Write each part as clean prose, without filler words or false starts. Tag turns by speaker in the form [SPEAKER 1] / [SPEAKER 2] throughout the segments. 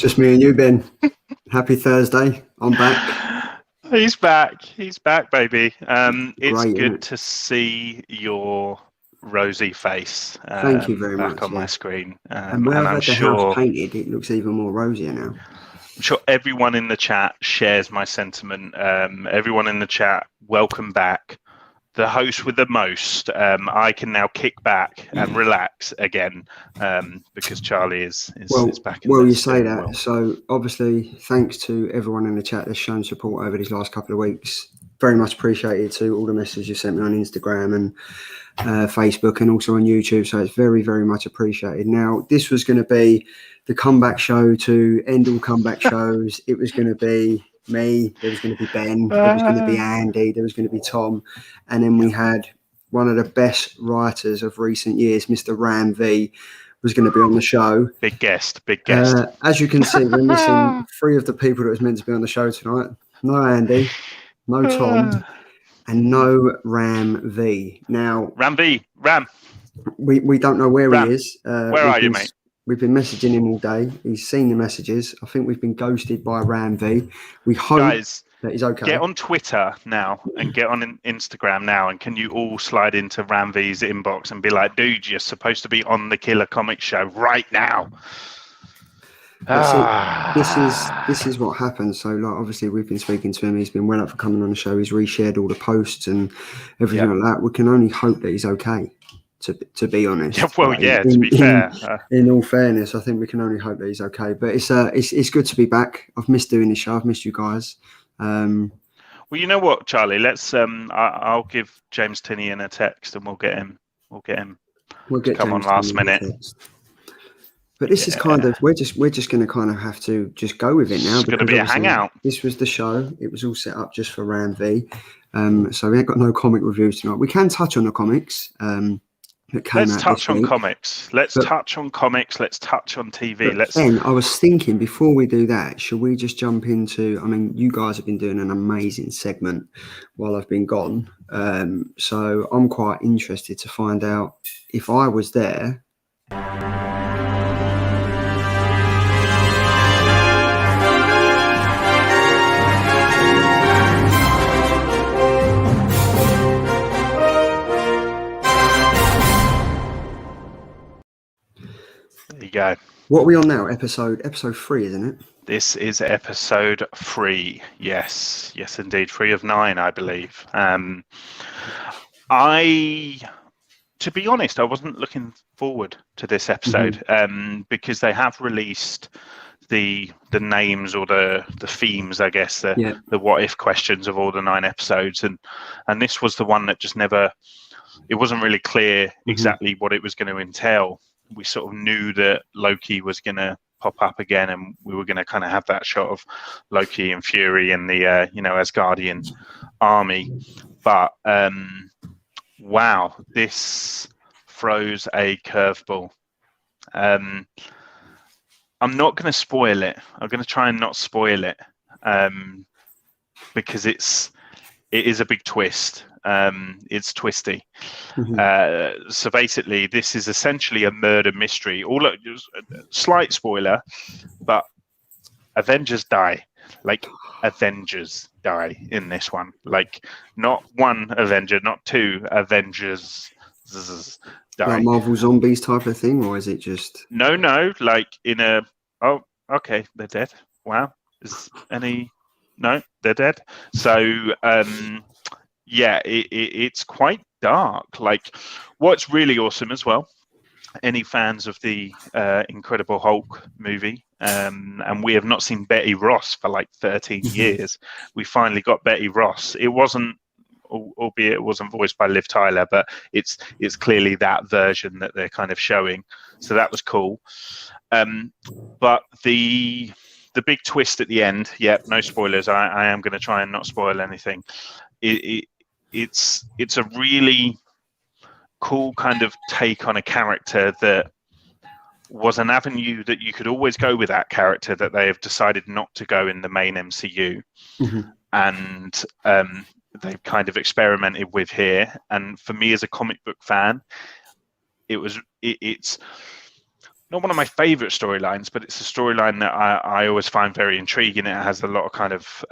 [SPEAKER 1] just me and you, Ben. Happy Thursday. I'm back.
[SPEAKER 2] He's back. He's back, baby. It's
[SPEAKER 1] Great,
[SPEAKER 2] good to see your rosy face
[SPEAKER 1] Thank you very
[SPEAKER 2] back
[SPEAKER 1] much.
[SPEAKER 2] on my screen.
[SPEAKER 1] And where
[SPEAKER 2] and
[SPEAKER 1] I've
[SPEAKER 2] I'm
[SPEAKER 1] had the house
[SPEAKER 2] sure,
[SPEAKER 1] painted, it looks even more rosier now.
[SPEAKER 2] I'm sure everyone in the chat shares my sentiment. Everyone in the chat, welcome back. The host with the most. I can now kick back and relax again because Charlie is back in
[SPEAKER 1] Well,
[SPEAKER 2] the
[SPEAKER 1] you say
[SPEAKER 2] steering
[SPEAKER 1] that.
[SPEAKER 2] wheel.
[SPEAKER 1] So obviously, thanks to everyone in the chat that's shown support over these last couple of weeks. Very much appreciated to all the messages you sent me on Instagram and Facebook and also on YouTube. So it's very, very much appreciated. Now, this was going to be the comeback show to end all comeback shows. It was going to be me. There was going to be Ben. There was going to be Andy. There was going to be Tom. And then we had one of the best writers of recent years, Mr. Ram V, was going to be on the show.
[SPEAKER 2] Big guest, big guest.
[SPEAKER 1] As you can see, we're missing 3 of the people that was meant to be on the show tonight. No Andy, no Tom, and no Ram V. Now,
[SPEAKER 2] Ram V, Ram.
[SPEAKER 1] We don't know where
[SPEAKER 2] Ram,
[SPEAKER 1] he is.
[SPEAKER 2] where are you, mate?
[SPEAKER 1] We've been messaging him all day. He's seen the messages. I think we've been ghosted by Ram V. We hope that he's okay.
[SPEAKER 2] Get on Twitter now and get on Instagram now, and can you all slide into Ram V's inbox and be like, dude, you're supposed to be on the Killer Comics show right now.
[SPEAKER 1] This is what happens. So, like, obviously, we've been speaking to him. He's been well up for coming on the show. He's reshared all the posts and everything like that. We can only hope that he's okay. To be honest,
[SPEAKER 2] to be fair.
[SPEAKER 1] In all fairness, I think we can only hope that he's okay. But it's good to be back. I've missed doing this show. I've missed you guys.
[SPEAKER 2] Well, you know what, Charlie? Let's. I'll give James Tinian a text, and we'll get him. We'll get to come on last minute.
[SPEAKER 1] But this is kind of we're just going to kind of have to just go with it now.
[SPEAKER 2] It's going to be a hangout.
[SPEAKER 1] This was the show. It was all set up just for Ram V. So we ain't got no comic reviews tonight. We can touch on the comics.
[SPEAKER 2] Let's touch on comics. Let's touch on comics. Let's touch on TV.
[SPEAKER 1] Then I was thinking before we do that, should we just jump into? I mean, you guys have been doing an amazing segment while I've been gone. So I'm quite interested to find out if I was there.
[SPEAKER 2] There you go.
[SPEAKER 1] What are we on now? Episode 3, isn't it?
[SPEAKER 2] This is episode 3. Yes, indeed. 3 of 9, I believe. To be honest, I wasn't looking forward to this episode because they have released the names or the themes, I guess, the what if questions of all the 9 episodes, and this was the one that just never. It wasn't really clear exactly what it was going to entail. We sort of knew that Loki was going to pop up again, and we were going to kind of have that shot of Loki and Fury and the Asgardian army. But wow, this throws a curveball. I'm not going to spoil it. I'm going to try and not spoil it because it is a big twist. It's twisty. So basically, this is essentially a murder mystery. Slight spoiler, but Avengers die. Like, Avengers die in this one. Like, not one Avenger, not 2 Avengers die.
[SPEAKER 1] Like Marvel Zombies type of thing, or is it just
[SPEAKER 2] no? Like in a okay, they're dead. Wow, no, they're dead. So it's quite dark. Like, what's really awesome as well, any fans of the Incredible Hulk movie, and we have not seen Betty Ross for like 13 years. We finally got Betty Ross. It wasn't, albeit it wasn't voiced by Liv Tyler, but it's clearly that version that they're kind of showing. So that was cool. But the big twist at the end, no spoilers. I am going to try and not spoil anything. It's a really cool kind of take on a character that was an avenue that you could always go with, that character that they have decided not to go in the main MCU. And they've kind of experimented with here. And for me as a comic book fan, it's not one of my favorite storylines, but it's a storyline that I always find very intriguing. It has a lot of kind of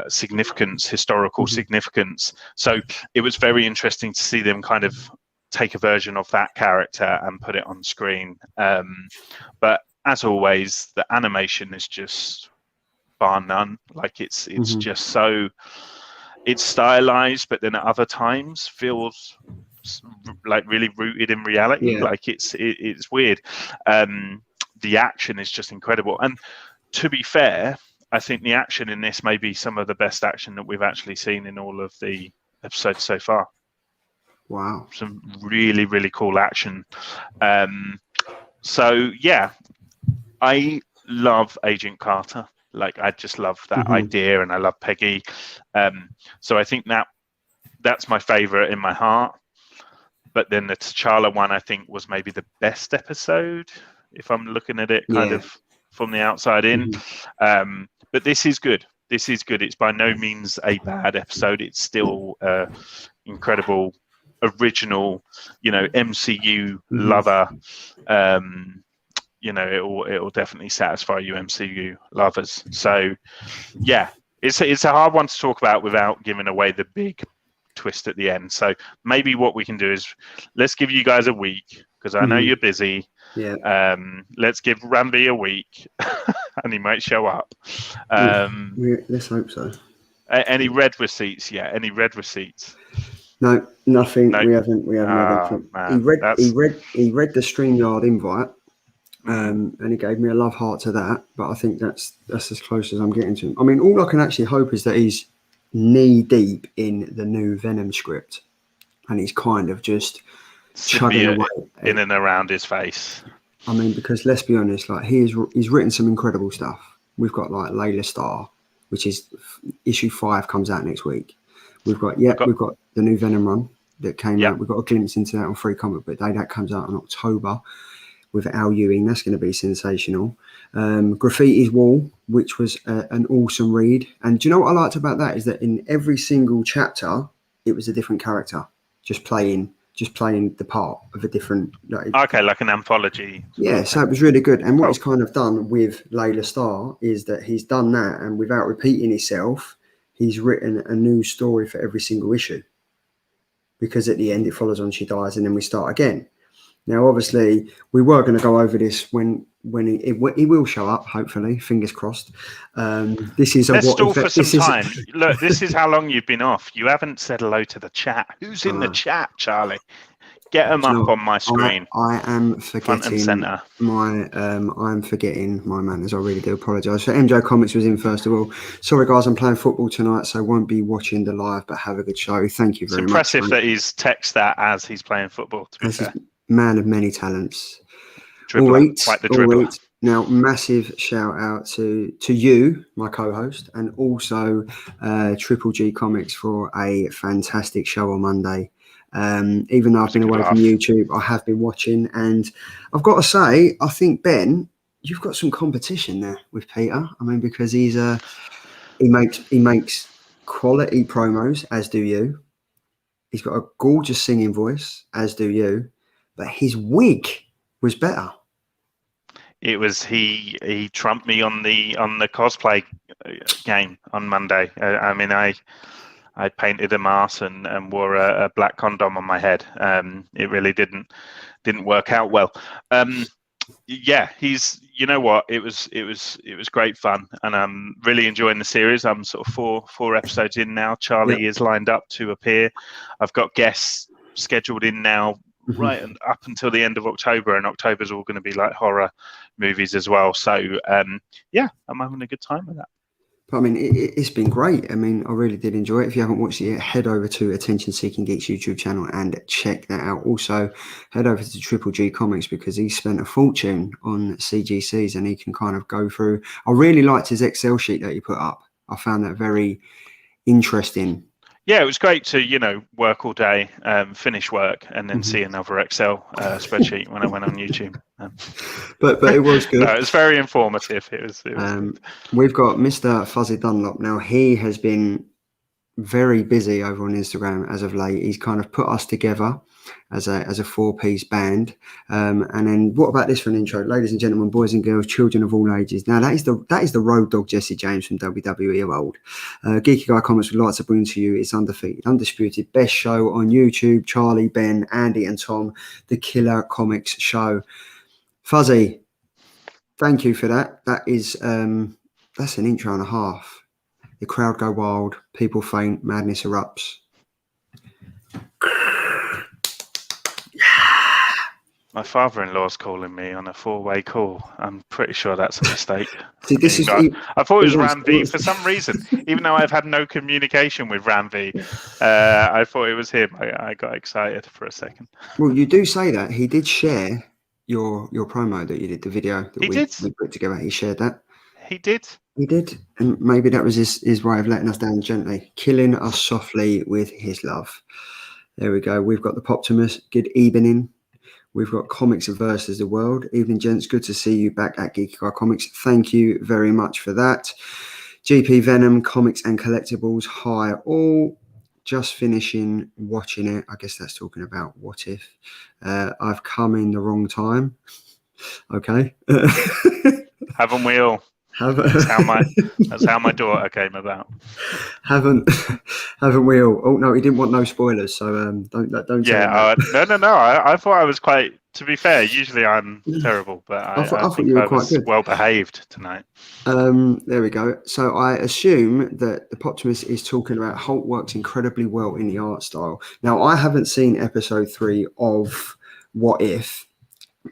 [SPEAKER 2] significance, historical significance. So it was very interesting to see them kind of take a version of that character and put it on screen. But as always, the animation is just bar none. Like it's just so, it's stylized, but then at other times feels like really rooted in reality. Like it's weird. The action is just incredible, and to be fair, I think the action in this may be some of the best action that we've actually seen in all of the episodes so far.
[SPEAKER 1] Wow.
[SPEAKER 2] Some really, really cool action. So yeah, I love Agent Carter. Like I just love that idea, and I love Peggy. So I think that's my favorite in my heart. But then the T'Challa one, I think, was maybe the best episode, if I'm looking at it kind of from the outside in. But this is good. This is good. It's by no means a bad episode. It's still incredible, original, MCU lover. It'll definitely satisfy you MCU lovers. So yeah, it's a hard one to talk about without giving away the big twist at the end. So maybe what we can do is let's give you guys a week, because I know you're busy. Let's give Randy a week and he might show up.
[SPEAKER 1] Let's hope so.
[SPEAKER 2] Any red receipts? Any red receipts?
[SPEAKER 1] No, nothing. No. We haven't had anything. He read the StreamYard invite, and he gave me a love heart to that, but I think that's as close as I'm getting to him. I mean, all I can actually hope is that he's knee deep in the new Venom script, and he's kind of just chugging away
[SPEAKER 2] in and around his face.
[SPEAKER 1] I mean, because let's be honest, like he's written some incredible stuff. We've got like Layla Starr, which is issue 5 comes out next week. We've got the new Venom run that came out. We've got a glimpse into that on Free Comic Book Day. That comes out in October with Al Ewing. That's going to be sensational. Graffiti's Wall, which was an awesome read. And do you know what I liked about that is that in every single chapter, it was a different character just playing the part of a different.
[SPEAKER 2] Like an anthology.
[SPEAKER 1] Yeah, so it was really good. And what he's kind of done with Layla Starr is that he's done that, and without repeating himself, he's written a new story for every single issue. Because at the end, it follows on, she dies, and then we start again. Now, obviously, we were going to go over this when he will show up, hopefully, fingers crossed. This is
[SPEAKER 2] Let's stall for some time. Look, this is how long you've been off. You haven't said hello to the chat. Who's in the chat, Charlie? Get them up on my screen.
[SPEAKER 1] I am forgetting
[SPEAKER 2] front and center.
[SPEAKER 1] I'm forgetting my manners. I really do apologise. So MJ Comics was in first of all. Sorry guys, I'm playing football tonight, so I won't be watching the live, but have a good show. Thank you very much.
[SPEAKER 2] It's impressive that he's texted that as he's playing football, to be fair.
[SPEAKER 1] Man of many talents.
[SPEAKER 2] Dribbler, quite the dribbler.
[SPEAKER 1] Now, massive shout out to you, my co-host, and also Triple G Comics for a fantastic show on Monday. Even though I've been away from YouTube, I have been watching, and I've got to say, I think Ben, you've got some competition there with Peter. I mean, because he makes quality promos, as do you. He's got a gorgeous singing voice, as do you. But his wig was better.
[SPEAKER 2] It was he trumped me on the cosplay game on Monday. I mean, I painted a mask and wore a black condom on my head. It really didn't work out well. He's, you know what, it was great fun, and I'm really enjoying the series. I'm sort of four episodes in now. Charlie is lined up to appear. I've got guests scheduled in now. Right, and up until the end of October, and October's all going to be like horror movies as well. So, I'm having a good time with that.
[SPEAKER 1] But, I mean, it's been great. I mean, I really did enjoy it. If you haven't watched it yet, head over to Attention Seeking Geeks YouTube channel and check that out. Also, head over to Triple G Comics, because he spent a fortune on CGCs and he can kind of go through. I really liked his Excel sheet that he put up. I found that very interesting.
[SPEAKER 2] Yeah, it was great to, work all day, finish work, and then see another Excel spreadsheet when I went on YouTube.
[SPEAKER 1] But it was good.
[SPEAKER 2] No, it was very informative. It was
[SPEAKER 1] we've got Mr. Fuzzy Dunlop. Now, he has been very busy over on Instagram as of late. He's kind of put us together as a 4-piece band. And then what about this for an intro? Ladies and gentlemen, boys and girls, children of all ages. Now that is the road dog Jesse James from WWE of old. Geeky Guy Comics would like to bring to you its undefeated, undisputed best show on YouTube. Charlie, Ben, Andy and Tom, the Killer Comics Show. Fuzzy, thank you for that. That's an intro and a half. The crowd go wild, people faint, madness erupts.
[SPEAKER 2] My father-in-law's calling me on a 4-way call. I'm pretty sure that's a mistake.
[SPEAKER 1] See,
[SPEAKER 2] I thought it was Ram V for some reason, even though I've had no communication with Ram V. I thought it was him. I got excited for a second.
[SPEAKER 1] Well, you do say that. He did share your promo that you did, the video that we put together. He shared that.
[SPEAKER 2] He did.
[SPEAKER 1] He did. And maybe that was his way of letting us down gently, killing us softly with his love. There we go. We've got the Poptimus. Good evening. We've got Comics versus the World. Evening, gents. Good to see you back at Geeky Guy Comics. Thank you very much for that. GP Venom, Comics and Collectibles. Hi, all. Just finishing watching it. I guess that's talking about What If. I've come in the wrong time. Okay.
[SPEAKER 2] Haven't we all? That's how my daughter came about.
[SPEAKER 1] Haven't we all? Oh no, he didn't want no spoilers, so don't.
[SPEAKER 2] Yeah, no. I thought I was quite. To be fair, usually I'm terrible, but I think you were quite good. Well behaved tonight.
[SPEAKER 1] There we go. So I assume that the Poptimus is talking about Hulk works incredibly well in the art style. Now I haven't seen episode 3 of What If.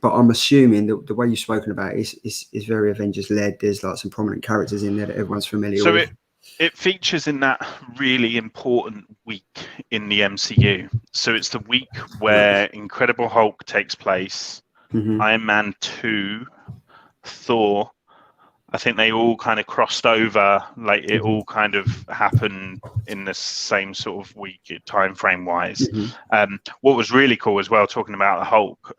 [SPEAKER 1] But I'm assuming that the way you've spoken about it is very Avengers led. There's like some prominent characters in there that everyone's familiar with. So
[SPEAKER 2] it features in that really important week in the MCU. So it's the week where Incredible Hulk takes place, Iron Man 2, Thor. I think they all kind of crossed over, like it all kind of happened in the same sort of week, time frame wise. What was really cool as well, talking about the Hulk,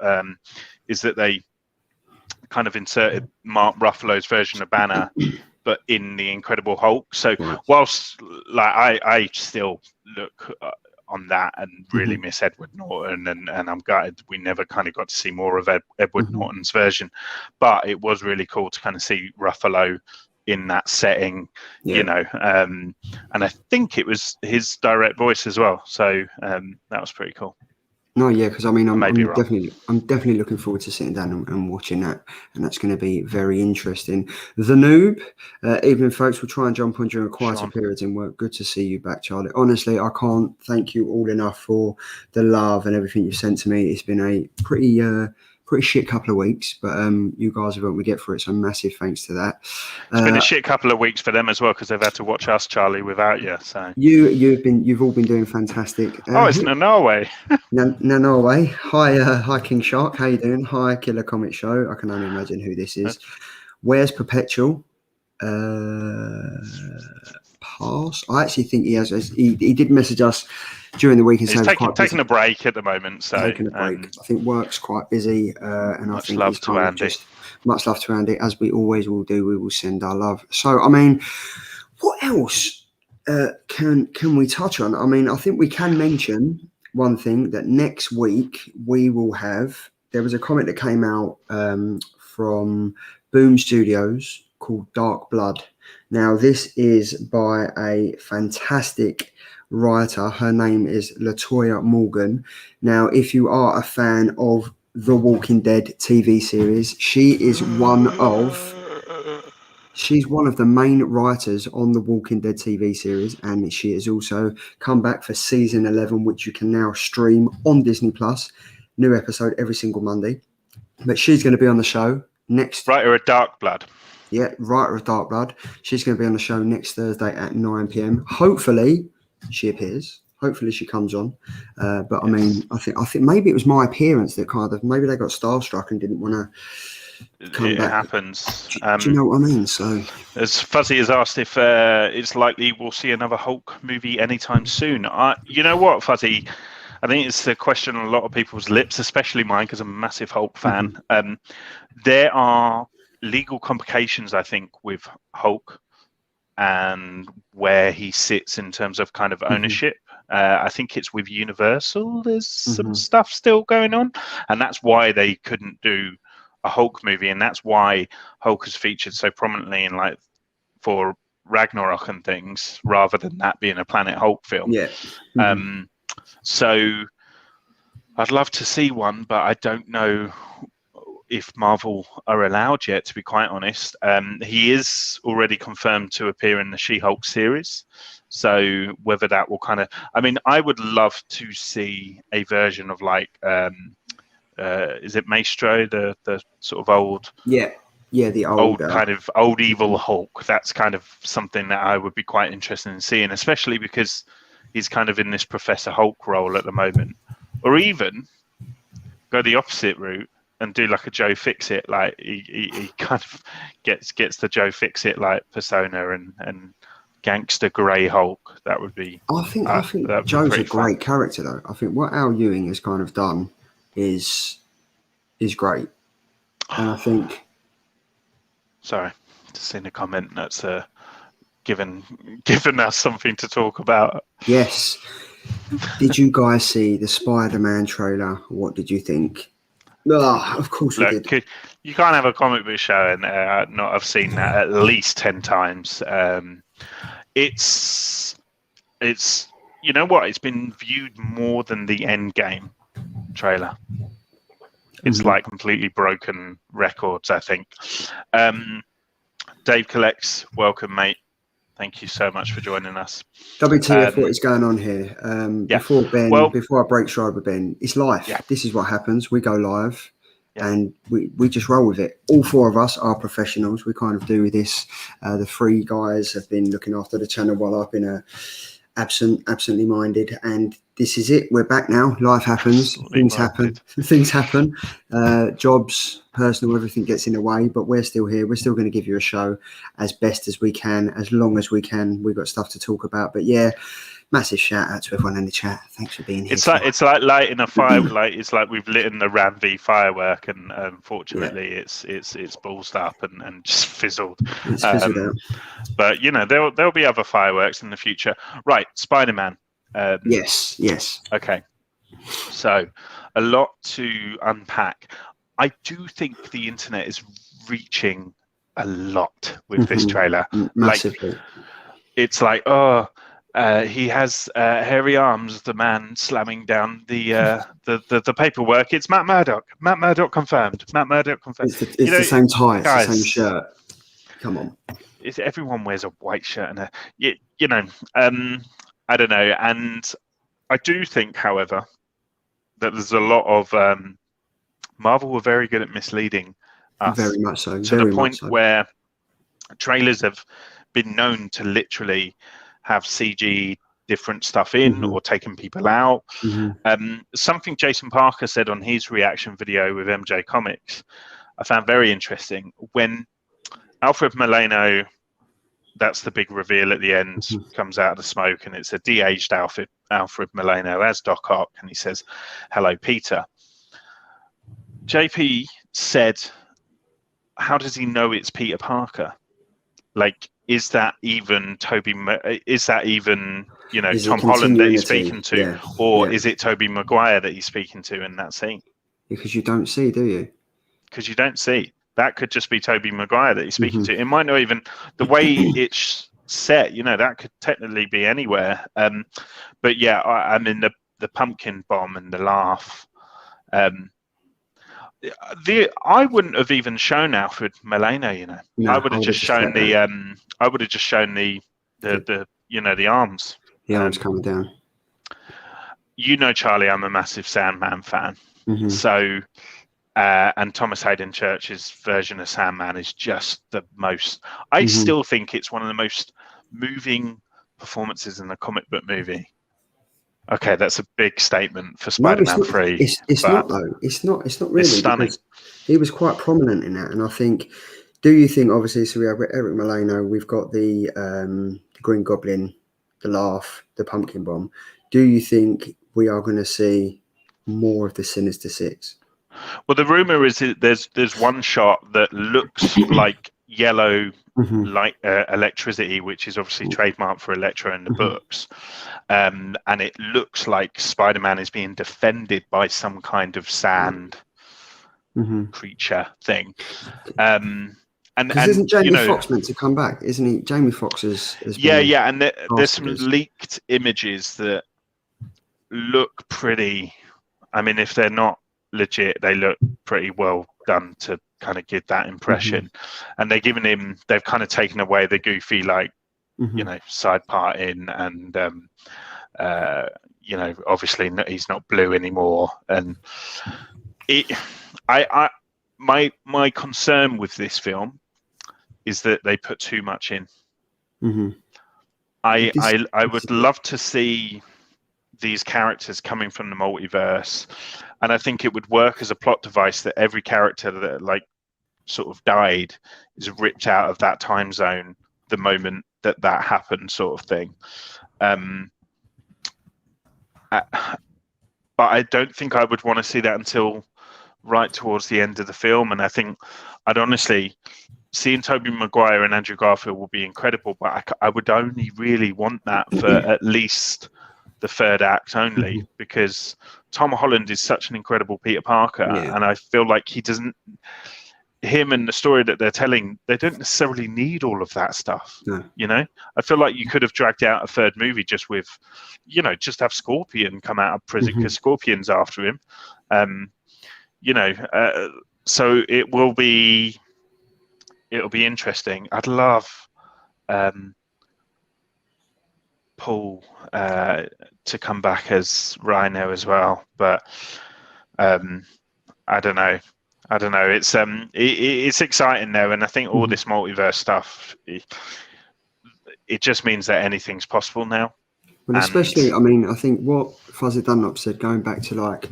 [SPEAKER 2] is that they kind of inserted Mark Ruffalo's version of Banner, but in the Incredible Hulk. So whilst like I still look on that and really miss Edward Norton, and I'm gutted we never kind of got to see more of Edward Norton's version, but it was really cool to kind of see Ruffalo in that setting, you know, and I think it was his direct voice as well. So that was pretty cool.
[SPEAKER 1] No, yeah, because I mean, I'm definitely looking forward to sitting down and watching that, and that's going to be very interesting. The Noob, evening, folks. We'll try and jump on during a quieter periods in work. Good to see you back, Charlie. Honestly, I can't thank you all enough for the love and everything you've sent to me. It's been a pretty shit couple of weeks, but you guys have helped me get through it, so massive thanks to that.
[SPEAKER 2] It's been a shit couple of weeks for them as well, because they've had to watch us, Charlie, without you. So
[SPEAKER 1] you've all been doing fantastic.
[SPEAKER 2] It's Nanowe.
[SPEAKER 1] Nanowe. Hi King Shark, how you doing? Hi Killer Comic Show. I can only imagine who this is. Where's Perpetual? Pass. I actually think he has. He did message us during the week and
[SPEAKER 2] say he's taking a break at the moment. So
[SPEAKER 1] taking a break. I think work's quite busy, and I think
[SPEAKER 2] love to Andy.
[SPEAKER 1] Much love to Andy, as we always will do. We will send our love. So I mean, what else can we touch on? I mean, I think we can mention one thing, that next week we will have. There was a comment that came out from Boom Studios called Dark Blood. Now, this is by a fantastic writer. Her name is Latoya Morgan. Now, if you are a fan of The Walking Dead TV series, she's one of the main writers on The Walking Dead TV series, and she has also come back for season 11, which you can now stream on Disney Plus. New episode every single Monday. But she's going to be on the show next.
[SPEAKER 2] Writer of Dark Blood.
[SPEAKER 1] Yeah, writer of Dark Blood. She's going to be on the show next Thursday at 9 p.m. Hopefully, she appears. Hopefully, she comes on. But I mean, I think maybe it was my appearance that kind of, maybe they got starstruck and didn't want to come back.
[SPEAKER 2] It happens.
[SPEAKER 1] Do you know what I mean? So,
[SPEAKER 2] as Fuzzy has asked if it's likely we'll see another Hulk movie anytime soon. You know what, Fuzzy? I think it's the question on a lot of people's lips, especially mine, because I'm a massive Hulk fan. There are legal complications, I think, with Hulk and where he sits in terms of kind of ownership. I think it's with Universal. There's some stuff still going on, and that's why they couldn't do a Hulk movie, and that's why Hulk is featured so prominently in like for Ragnarok and things, rather than that being a Planet Hulk film.
[SPEAKER 1] Yeah.
[SPEAKER 2] So I'd love to see one, but I don't know if Marvel are allowed yet, to be quite honest. He is already confirmed to appear in the She-Hulk series. So whether that will kind of... I mean, I would love to see a version of like... is it Maestro, the sort of old...
[SPEAKER 1] Yeah, the
[SPEAKER 2] old kind of old evil Hulk. That's kind of something that I would be quite interested in seeing, especially because he's kind of in this Professor Hulk role at the moment. Or even go the opposite route and do like a Joe Fix-It, like he kind of gets the Joe Fix-It like persona and gangster grey Hulk. That would be...
[SPEAKER 1] I think Joe's a great character, though. I think what Al Ewing has kind of done is great. And I think...
[SPEAKER 2] Sorry, just seen a comment that's given us something to talk about.
[SPEAKER 1] Yes. Did you guys see the Spider-Man trailer? What did you think? Oh, of course we did.
[SPEAKER 2] You can't have a comic book show and not have seen that at least 10 times. It's you know what? It's been viewed more than the Endgame trailer. It's like completely broken records, I think. Dave Collects, welcome, mate. Thank you so much for joining us.
[SPEAKER 1] WTF, what is going on here? Before I break stride with Ben, it's live. Yeah. This is what happens. We go live and we just roll with it. All four of us are professionals. We kind of do this. The three guys have been looking after the channel while I've been absently minded, and this is it. We're back now. Life happens. Things happen. Jobs, personal, everything gets in the way, but we're still here. We're still going to give you a show as best as we can, as long as we can. We've got stuff to talk about, but yeah, massive shout out to everyone in the chat. Thanks for being here.
[SPEAKER 2] It's like lighting a fire. Like it's like we've lit in the Ram V firework, and unfortunately, it's ballsed up and just fizzled.
[SPEAKER 1] It's fizzled out.
[SPEAKER 2] But you know, there'll be other fireworks in the future. Right, Spider-Man.
[SPEAKER 1] Yes.
[SPEAKER 2] Okay. So, a lot to unpack. I do think the internet is reaching a lot with this trailer.
[SPEAKER 1] Massively.
[SPEAKER 2] Like, it's like, he has hairy arms. The man slamming down the paperwork. It's Matt Murdock. Matt Murdock confirmed.
[SPEAKER 1] It's the same tie. It's the same shirt. Come on.
[SPEAKER 2] Everyone wears a white shirt and I don't know. And I do think, however, that there's a lot of Marvel were very good at misleading us.
[SPEAKER 1] Very much so.
[SPEAKER 2] To the point where trailers have been known to literally have CG different stuff in or taking people out. Something Jason Parker said on his reaction video with MJ Comics, I found very interesting. When Alfred Molina, that's the big reveal at the end, comes out of the smoke, and it's a de-aged Alfred Molina as Doc Ock, and he says, "Hello, Peter." JP said, how does he know it's Peter Parker? Like, is that even is that even, Tom Holland that he's speaking to?
[SPEAKER 1] Yeah.
[SPEAKER 2] Or is it Tobey Maguire that he's speaking to in that scene?
[SPEAKER 1] Because you don't see, do you?
[SPEAKER 2] Because you don't see. That could just be Tobey Maguire that he's speaking to. It might not even... The way it's set, that could technically be anywhere. But yeah, I mean, the pumpkin bomb and the laugh... I wouldn't have even shown Alfred Molina,
[SPEAKER 1] No,
[SPEAKER 2] I would have just shown the arms.
[SPEAKER 1] The arms coming down.
[SPEAKER 2] Charlie, I'm a massive Sandman fan. So and Thomas Hayden Church's version of Sandman is just the most... I still think it's one of the most moving performances in a comic book movie. Okay, that's a big statement for Spider-Man 3.
[SPEAKER 1] It's not, though. It's not really.
[SPEAKER 2] It's stunning.
[SPEAKER 1] He was quite prominent in that. And I think, do you think, obviously, so we have Eric Molina, we've got the Green Goblin, the laugh, the pumpkin bomb. Do you think we are going to see more of the Sinister Six?
[SPEAKER 2] Well, the rumor is that there's one shot that looks like yellow light electricity, which is obviously trademarked for Elektra in the books, and it looks like Spider-Man is being defended by some kind of sand creature thing.
[SPEAKER 1] Because isn't Jamie Foxx meant to come back? Isn't he? Jamie Foxx has
[SPEAKER 2] yeah, and there's some leaked images that look pretty. I mean, if they're not legit, they look pretty well done to kind of give that impression. And they've kind of taken away the goofy, like, side parting, and obviously he's not blue anymore. And my concern with this film is that they put too much in. I would love to see these characters coming from the multiverse, and I think it would work as a plot device that every character that like sort of died is ripped out of that time zone the moment that happened, sort of thing. But I don't think I would want to see that until right towards the end of the film, and I think I'd honestly seeing Tobey Maguire and Andrew Garfield will be incredible, but I would only really want that for at least the third act only, because Tom Holland is such an incredible Peter Parker, and I feel like him and the story that they're telling, they don't necessarily need all of that stuff. I feel like you could have dragged out a third movie just with, just have Scorpion come out of prison because Scorpion's after him. So it'll be interesting. I'd love Paul to come back as Rhino as well, but I don't know. It's exciting though, and I think all this multiverse stuff, it just means that anything's possible now.
[SPEAKER 1] Well, especially, I mean, I think what Fuzzy Dunlop said, going back to like,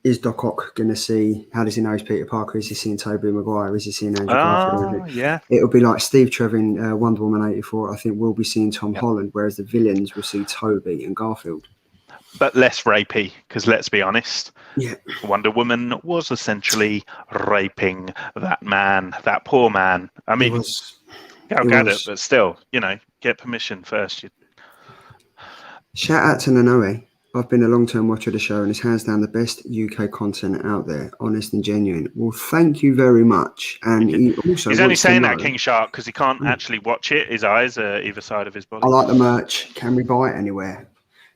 [SPEAKER 1] is Doc Ock going to see, how does he know he's Peter Parker? Is he seeing Tobey Maguire? Is he seeing Andrew Garfield?
[SPEAKER 2] Yeah.
[SPEAKER 1] It'll be like Steve Trevor in Wonder Woman 84. I think we'll be seeing Tom Holland, whereas the villains will see Tobey and Garfield.
[SPEAKER 2] But less rapey, because let's be honest, Wonder Woman was essentially raping that man, that poor man. I mean, Gal Gadot, but still, get permission first.
[SPEAKER 1] Shout out to Nanoe. I've been a long-term watcher of the show, and it's hands down the best UK content out there, honest and genuine. Well, thank you very much. And he's
[SPEAKER 2] only saying that, King Shark, because he can't actually watch it. His eyes are either side of his body.
[SPEAKER 1] I like the merch. Can we buy it anywhere?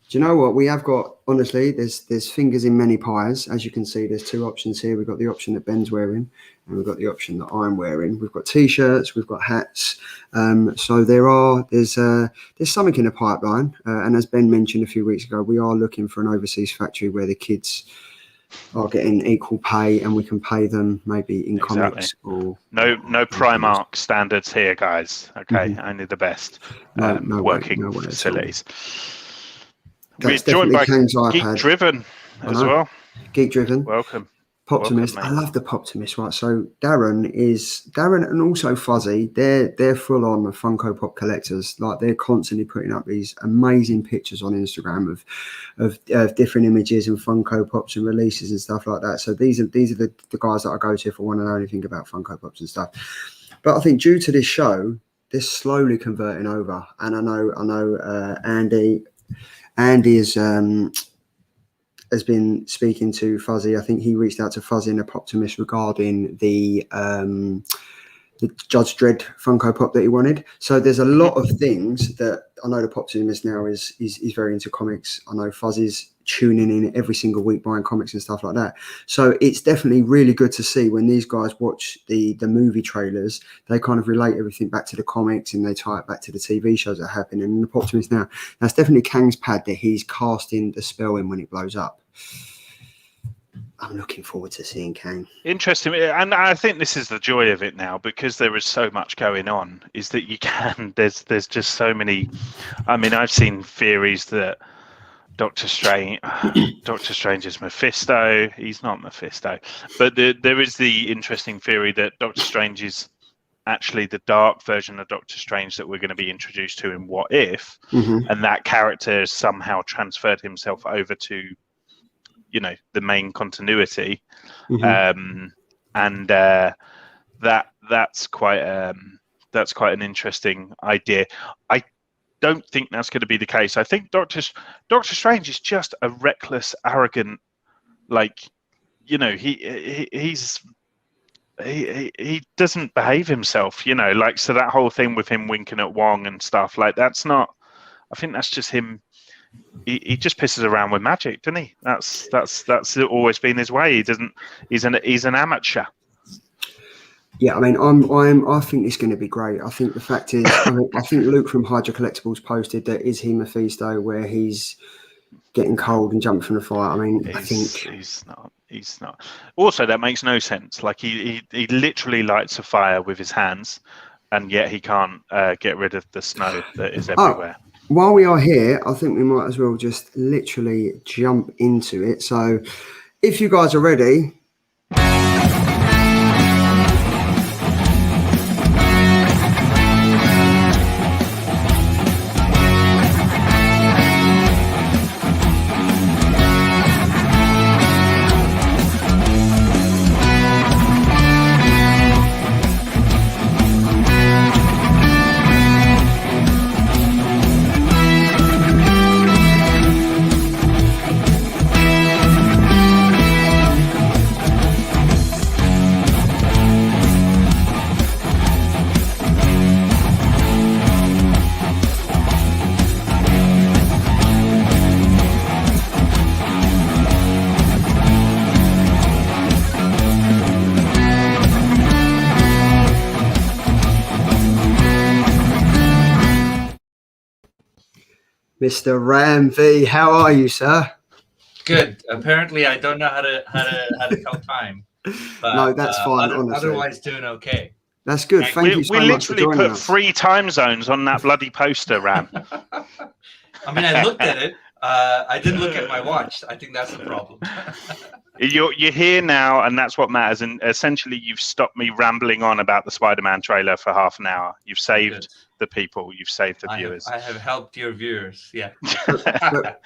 [SPEAKER 1] Do you know what? We have got, honestly, there's fingers in many pies. As you can see, there's two options here. We've got the option that Ben's wearing, and we've got the option that I'm wearing. We've got T-shirts, we've got hats. So there's something in the pipeline. And as Ben mentioned a few weeks ago, we are looking for an overseas factory where the kids are getting equal pay, and we can pay them maybe in comics or
[SPEAKER 2] no Primark standards here, guys. Okay, only the best working facilities. We're joined by Geek Driven as well.
[SPEAKER 1] Geek Driven.
[SPEAKER 2] Welcome.
[SPEAKER 1] Poptimist. I love the Poptimist, right? So Darren and also Fuzzy, they're full on Funko Pop collectors. Like, they're constantly putting up these amazing pictures on Instagram of different images and Funko Pops and releases and stuff like that. So these are the guys that I go to if I want to know anything about Funko Pops and stuff. But I think due to this show, they're slowly converting over. And I know Andy has been speaking to Fuzzy. I think he reached out to Fuzzy and the Poptimist regarding the Judge Dredd Funko Pop that he wanted. So there's a lot of things that I know the Poptimist now is very into comics. I know Fuzzy's tuning in every single week buying comics and stuff like that. So it's definitely really good to see when these guys watch the movie trailers, they kind of relate everything back to the comics and they tie it back to the TV shows that happen. And the Poptimist now, that's definitely Kang's pad that he's casting the spell in when it blows up. I'm looking forward to seeing Kang.
[SPEAKER 2] Interesting, and I think this is the joy of it now, because there is so much going on. Is that there's just so many. I mean, I've seen theories that Doctor Strange is Mephisto. He's not Mephisto, but there is the interesting theory that Doctor Strange is actually the dark version of Doctor Strange that we're going to be introduced to in What If, and that character has somehow transferred himself over to the main continuity, and that's quite that's quite an interesting idea. I don't think that's going to be the case. I think Doctor Strange is just a reckless, arrogant, like, you know, he doesn't behave himself, you know, like, so that whole thing with him winking at Wong and stuff, like, that's not. I think that's just him. He just pisses around with magic, doesn't he? That's always been his way. He doesn't. He's an amateur.
[SPEAKER 1] Yeah, I mean, I think it's going to be great. I think the fact is, I think Luke from Hydra Collectibles posted that is he Mephisto, where he's getting cold and jumping from the fire. I mean, I think
[SPEAKER 2] he's not. He's not. Also, that makes no sense. Like he literally lights a fire with his hands, and yet he can't get rid of the snow that is everywhere.
[SPEAKER 1] While we are here, I think we might as well just literally jump into it. So, if you guys are ready. Mr. Ram V, how are you, sir?
[SPEAKER 3] Good. Apparently, I don't know how to tell time. But,
[SPEAKER 1] no, that's fine. Honestly,
[SPEAKER 3] otherwise, doing okay.
[SPEAKER 1] That's good. Thank you so much for joining us.
[SPEAKER 2] We literally put 3 time zones on that bloody poster, Ram.
[SPEAKER 3] I mean, I looked at it. I didn't look at my watch. I think that's the problem.
[SPEAKER 2] You're here now, and that's what matters. And essentially, you've stopped me rambling on about the Spider-Man trailer for half an hour. You've saved the people. You've saved the viewers.
[SPEAKER 3] I have helped your viewers. Yeah.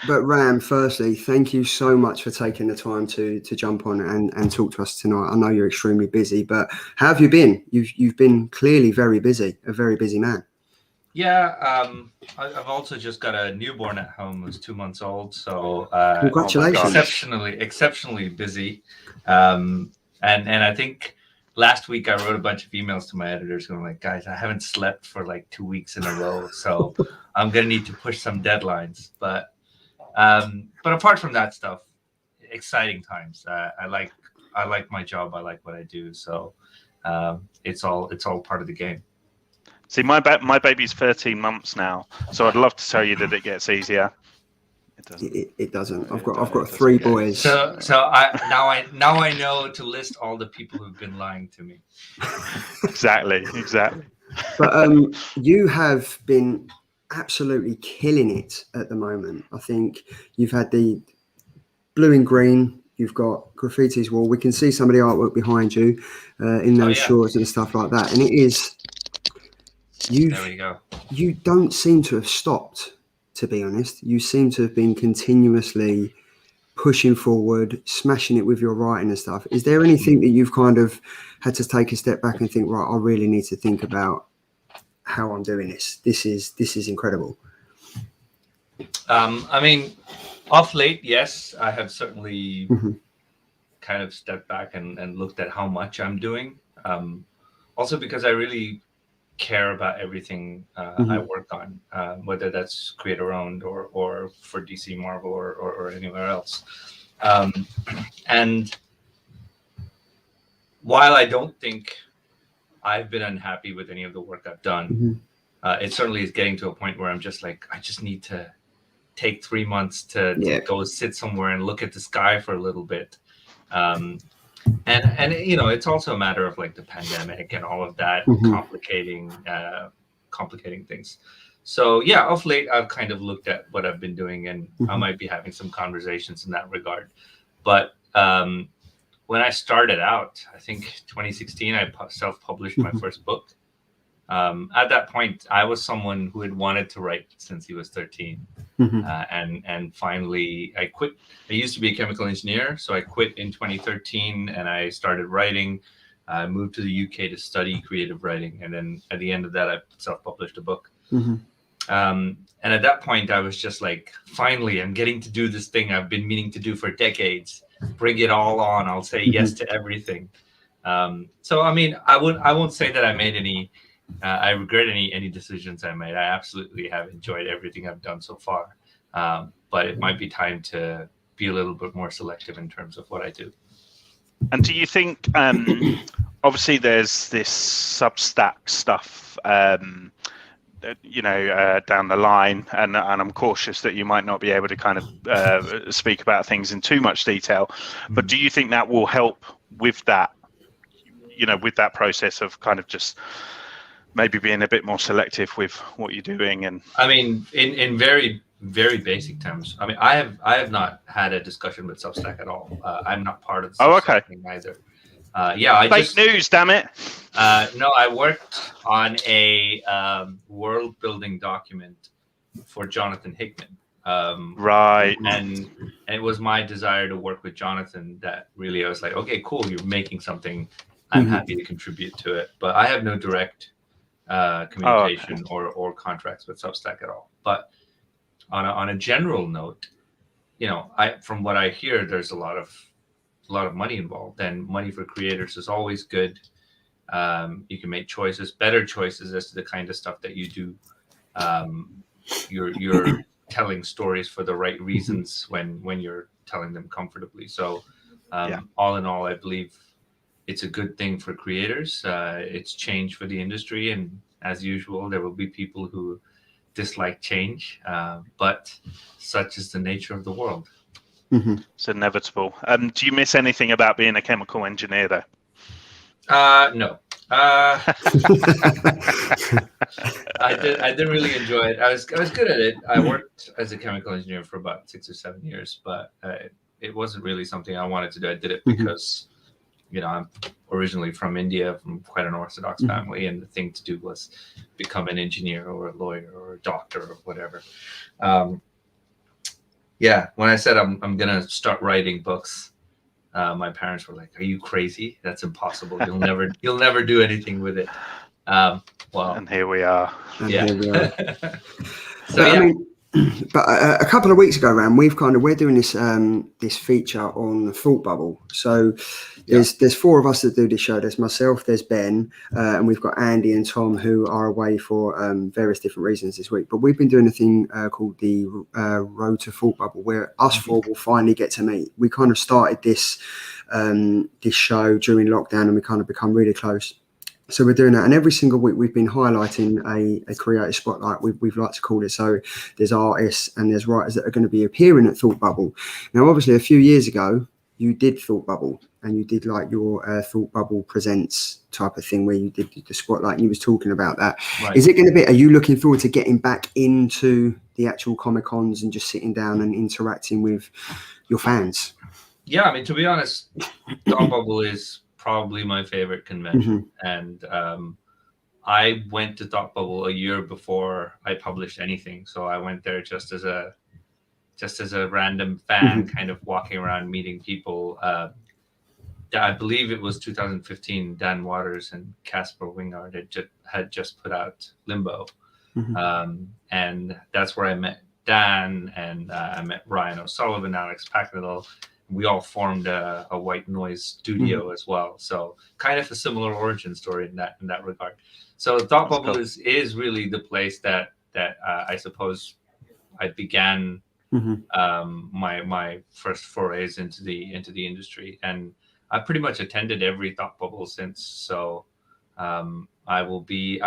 [SPEAKER 1] but Ram, firstly, thank you so much for taking the time to jump on and talk to us tonight. I know you're extremely busy, but how have you been? You've been clearly very busy, a very busy man.
[SPEAKER 3] Yeah, I've also just got a newborn at home who's 2 months old, so
[SPEAKER 1] congratulations!
[SPEAKER 3] Exceptionally busy, and I think last week I wrote a bunch of emails to my editors going like, guys, I haven't slept for like 2 weeks in a row, so I'm gonna need to push some deadlines. But apart from that stuff, exciting times. I like my job. I like what I do. So it's all part of the game.
[SPEAKER 2] See, my baby's 13 months now, so I'd love to tell you that it gets easier. It doesn't.
[SPEAKER 1] It doesn't. I've got 3 boys.
[SPEAKER 3] So I know to list all the people who've been lying to me.
[SPEAKER 2] Exactly.
[SPEAKER 1] But you have been absolutely killing it at the moment. I think you've had the blue and green. You've got Graffiti's Wall. We can see some of the artwork behind you in those shorts and stuff like that. And it is.
[SPEAKER 3] There we go.
[SPEAKER 1] You don't seem to have stopped, to be honest. You seem to have been continuously pushing forward, smashing it with your writing and stuff. Is there anything that you've kind of had to take a step back and think, right, I really need to think about how I'm doing this? This is incredible.
[SPEAKER 3] I mean, off late, yes, I have certainly kind of stepped back and looked at how much I'm doing. Also because I really care about everything I work on, whether that's creator owned or for DC, Marvel, or anywhere else. And while I don't think I've been unhappy with any of the work I've done, it certainly is getting to a point where I'm just like, I just need to take 3 months to go sit somewhere and look at the sky for a little bit. And you know, it's also a matter of like the pandemic and all of that complicating things. So yeah, of late I've kind of looked at what I've been doing, and I might be having some conversations in that regard. But when I started out, I think 2016, I self-published my first book. At that point, I was someone who had wanted to write since he was 13. And finally, I quit. I used to be a chemical engineer, so I quit in 2013, and I started writing. I moved to the UK to study creative writing, and then at the end of that, I self-published a book. And at that point, I was just like, finally, I'm getting to do this thing I've been meaning to do for decades. Bring it all on. I'll say yes to everything. So, I mean, I won't say that I made any, I regret any decisions I made. I absolutely have enjoyed everything I've done so far. But it might be time to be a little bit more selective in terms of what I do.
[SPEAKER 2] And do you think, obviously there's this Substack stuff, down the line, and I'm cautious that you might not be able to kind of speak about things in too much detail, but do you think that will help with that, with that process of kind of just maybe being a bit more selective with what you're doing? And
[SPEAKER 3] I mean, in very, very basic terms, I mean, I have not had a discussion with Substack at all. I'm not part of the Substack thing either.
[SPEAKER 2] Fake news, damn it.
[SPEAKER 3] No, I worked on a world building document for Jonathan Hickman.
[SPEAKER 2] Right.
[SPEAKER 3] And it was my desire to work with Jonathan that really I was like, okay, cool, you're making something. I'm happy to contribute to it. But I have no direct communication or contracts with Substack at all. But on a general note, from what I hear, there's a lot of money involved, and money for creators is always good. You can make better choices as to the kind of stuff that you do. You're telling stories for the right reasons when you're telling them comfortably. So all in all, I believe it's a good thing for creators. It's change for the industry, and as usual, there will be people who dislike change, but such is the nature of the world.
[SPEAKER 2] It's inevitable. Do you miss anything about being a chemical engineer, though?
[SPEAKER 3] No. I did really enjoy it. I was good at it. I worked as a chemical engineer for about 6 or 7 years, but it wasn't really something I wanted to do. I did it because, I'm originally from India, from quite an Orthodox family, and the thing to do was become an engineer or a lawyer or a doctor or whatever. When I said I'm gonna start writing books, my parents were like, "Are you crazy? That's impossible. You'll never do anything with it."
[SPEAKER 2] And here we are.
[SPEAKER 1] But a couple of weeks ago, Ram, we're doing this feature on the Thought Bubble. So there's 4 of us that do this show. There's myself, there's Ben, and we've got Andy and Tom who are away for various different reasons this week. But we've been doing a thing called the Road to Thought Bubble, where us 4 will finally get to meet. We kind of started this show during lockdown, and we kind of become really close. So we're doing that, and every single week we've been highlighting a creative spotlight, we've liked to call it. So there's artists and there's writers that are going to be appearing at Thought Bubble. Now, obviously, a few years ago, you did Thought Bubble, and you did like your Thought Bubble Presents type of thing where you did the spotlight, and you was talking about that. Right. Is it going to be, are you looking forward to getting back into the actual Comic-Cons and just sitting down and interacting with your fans?
[SPEAKER 3] Yeah, I mean, to be honest, Thought Bubble is probably my favorite convention, and I went to Thought Bubble a year before I published anything, so I went there just as a random fan, kind of walking around meeting people. I believe it was 2015. Dan Waters and Casper Wingard had just put out Limbo, and that's where I met Dan, and I met Ryan O'Sullivan, Alex Packnell. We all formed a White Noise studio as well, so kind of a similar origin story in that regard. So Thought Bubble is really the place that I suppose I began my first forays into the industry, and I pretty much attended every Thought Bubble since. So I will be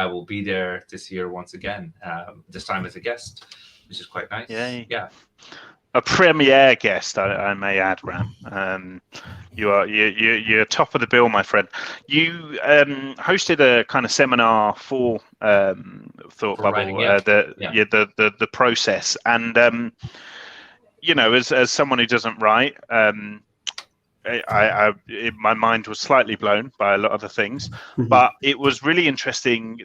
[SPEAKER 3] there this year once again, this time as a guest, which is quite nice. Yeah.
[SPEAKER 2] A premier guest, I may add, Ram. You're top of the bill, my friend. You hosted a kind of seminar for Thought Bubble,
[SPEAKER 3] writing,
[SPEAKER 2] the process, and as someone who doesn't write, my mind was slightly blown by a lot of the things, but it was really interesting.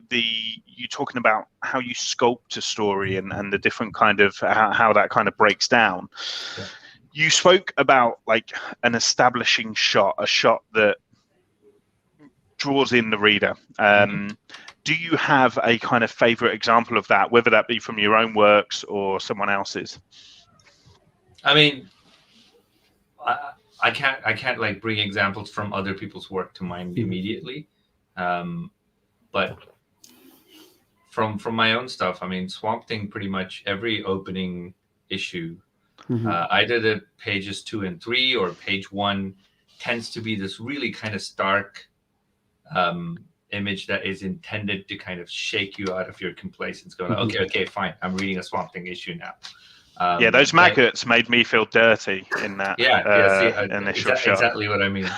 [SPEAKER 2] You talking about how you sculpt a story and the different kind of how that kind of breaks down. Yeah. You spoke about like an establishing shot, a shot that draws in the reader. Do you have a kind of favorite example of that, whether that be from your own works or someone else's?
[SPEAKER 3] I mean, I can't like bring examples from other people's work to mind immediately, but from my own stuff, I mean, Swamp Thing, pretty much every opening issue, either the pages 2 and 3 or page 1, tends to be this really kind of stark image that is intended to kind of shake you out of your complacence, going, okay, fine, I'm reading a Swamp Thing issue now.
[SPEAKER 2] Those maggots made me feel dirty in that initial shot.
[SPEAKER 3] Exactly what I mean.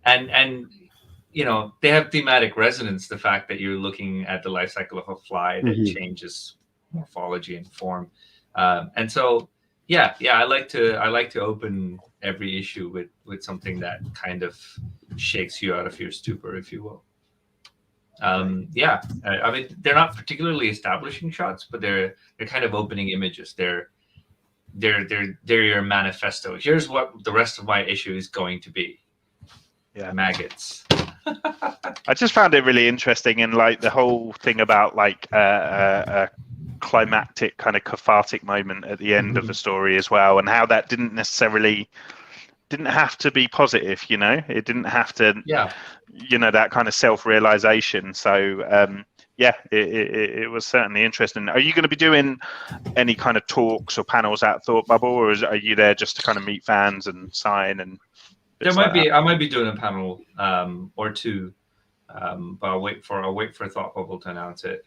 [SPEAKER 3] And you know, they have thematic resonance. The fact that you're looking at the life cycle of a fly that changes morphology and form, and so I like to open every issue with something that kind of shakes you out of your stupor, if you will. I mean, they're not particularly establishing shots, but they're kind of opening images. They're your manifesto. Here's what the rest of my issue is going to be. Yeah, maggots.
[SPEAKER 2] I just found it really interesting, and like the whole thing about like a climactic kind of cathartic moment at the end of the story as well, and how that didn't have to be positive, you know, it didn't have to, you know, that kind of self-realization. So it was certainly interesting. Are you going to be doing any kind of talks or panels at Thought Bubble, or are you there just to kind of meet fans and sign? And
[SPEAKER 3] I might be doing a panel or two, but I'll wait for Thought Bubble to announce it.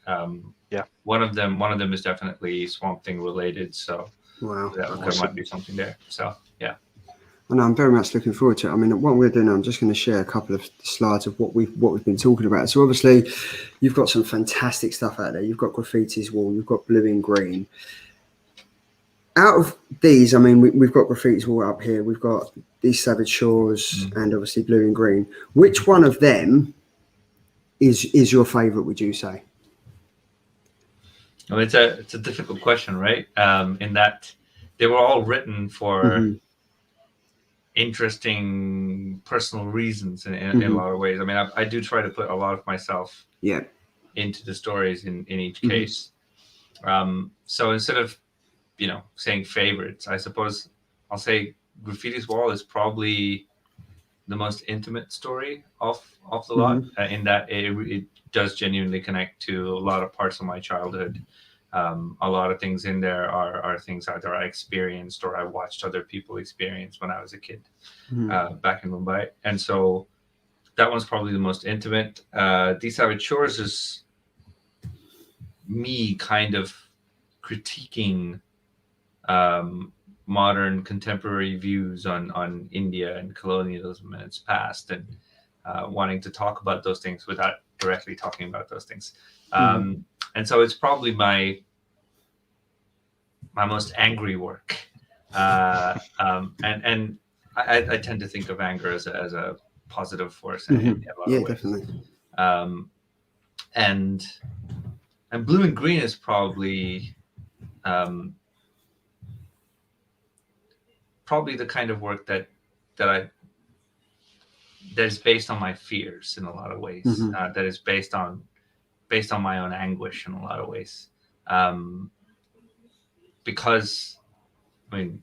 [SPEAKER 3] One of them is definitely Swamp Thing related, so there might be something there. So
[SPEAKER 1] and I'm very much looking forward to it. I mean, what we're doing, I'm just going to share a couple of slides of what we've been talking about. So obviously, you've got some fantastic stuff out there. You've got Graffiti's Wall, you've got Blue and Green. Out of these, I mean, we've got Graffiti's Wall up here. We've got These Savage Shores, and obviously Blue and Green. Which one of them is your favourite? Would you say?
[SPEAKER 3] I mean, it's a difficult question, right? In that they were all written for interesting personal reasons in a lot of ways. I mean, I do try to put a lot of myself into the stories in each case. So instead of, you know, saying favorites, I suppose I'll say Graffiti's Wall is probably the most intimate story of the lot, in that it does genuinely connect to a lot of parts of my childhood. A lot of things in there are things either I experienced or I watched other people experience when I was a kid back in Mumbai. And so that one's probably the most intimate. These Savage Shores is me kind of critiquing modern contemporary views on India and colonialism in its past, and wanting to talk about those things without directly talking about those things. And so it's probably my most angry work, and I tend to think of anger as a positive force. In a lot of ways.
[SPEAKER 1] Definitely.
[SPEAKER 3] And Blue and Green is probably the kind of work that is based on my fears in a lot of ways. That is based on my own anguish in a lot of ways. Because, I mean,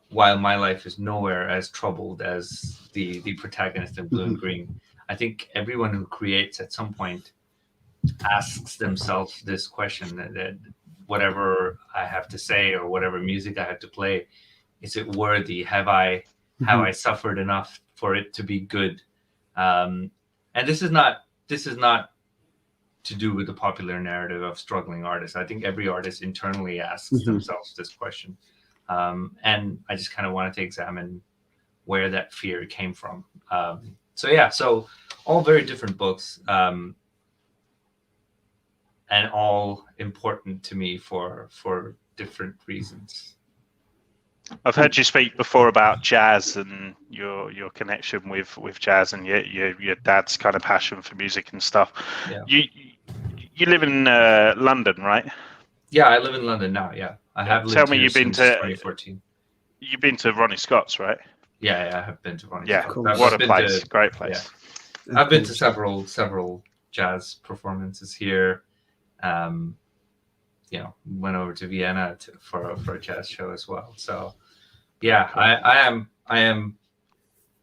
[SPEAKER 3] while my life is nowhere as troubled as the protagonist in Blue and Green, I think everyone who creates at some point asks themselves this question, that whatever I have to say or whatever music I have to play, is it worthy? Have I suffered enough for it to be good? And this is not to do with the popular narrative of struggling artists. I think every artist internally asks themselves this question. And I just kind of wanted to examine where that fear came from. So all very different books, and all important to me for different reasons.
[SPEAKER 2] I've heard you speak before about jazz and your connection with jazz and your dad's kind of passion for music and stuff. Yeah. You live in London, right?
[SPEAKER 3] Yeah, I live in London now. Yeah, I have lived
[SPEAKER 2] Tell me,
[SPEAKER 3] here
[SPEAKER 2] you've been
[SPEAKER 3] since
[SPEAKER 2] to
[SPEAKER 3] 2014.
[SPEAKER 2] You've been to Ronnie Scott's, right?
[SPEAKER 3] Yeah, I have been to Ronnie
[SPEAKER 2] Scott.
[SPEAKER 3] Scott.
[SPEAKER 2] What a place! Great place.
[SPEAKER 3] I've been to several jazz performances here. Went over to Vienna for a jazz show as well. So, yeah, I am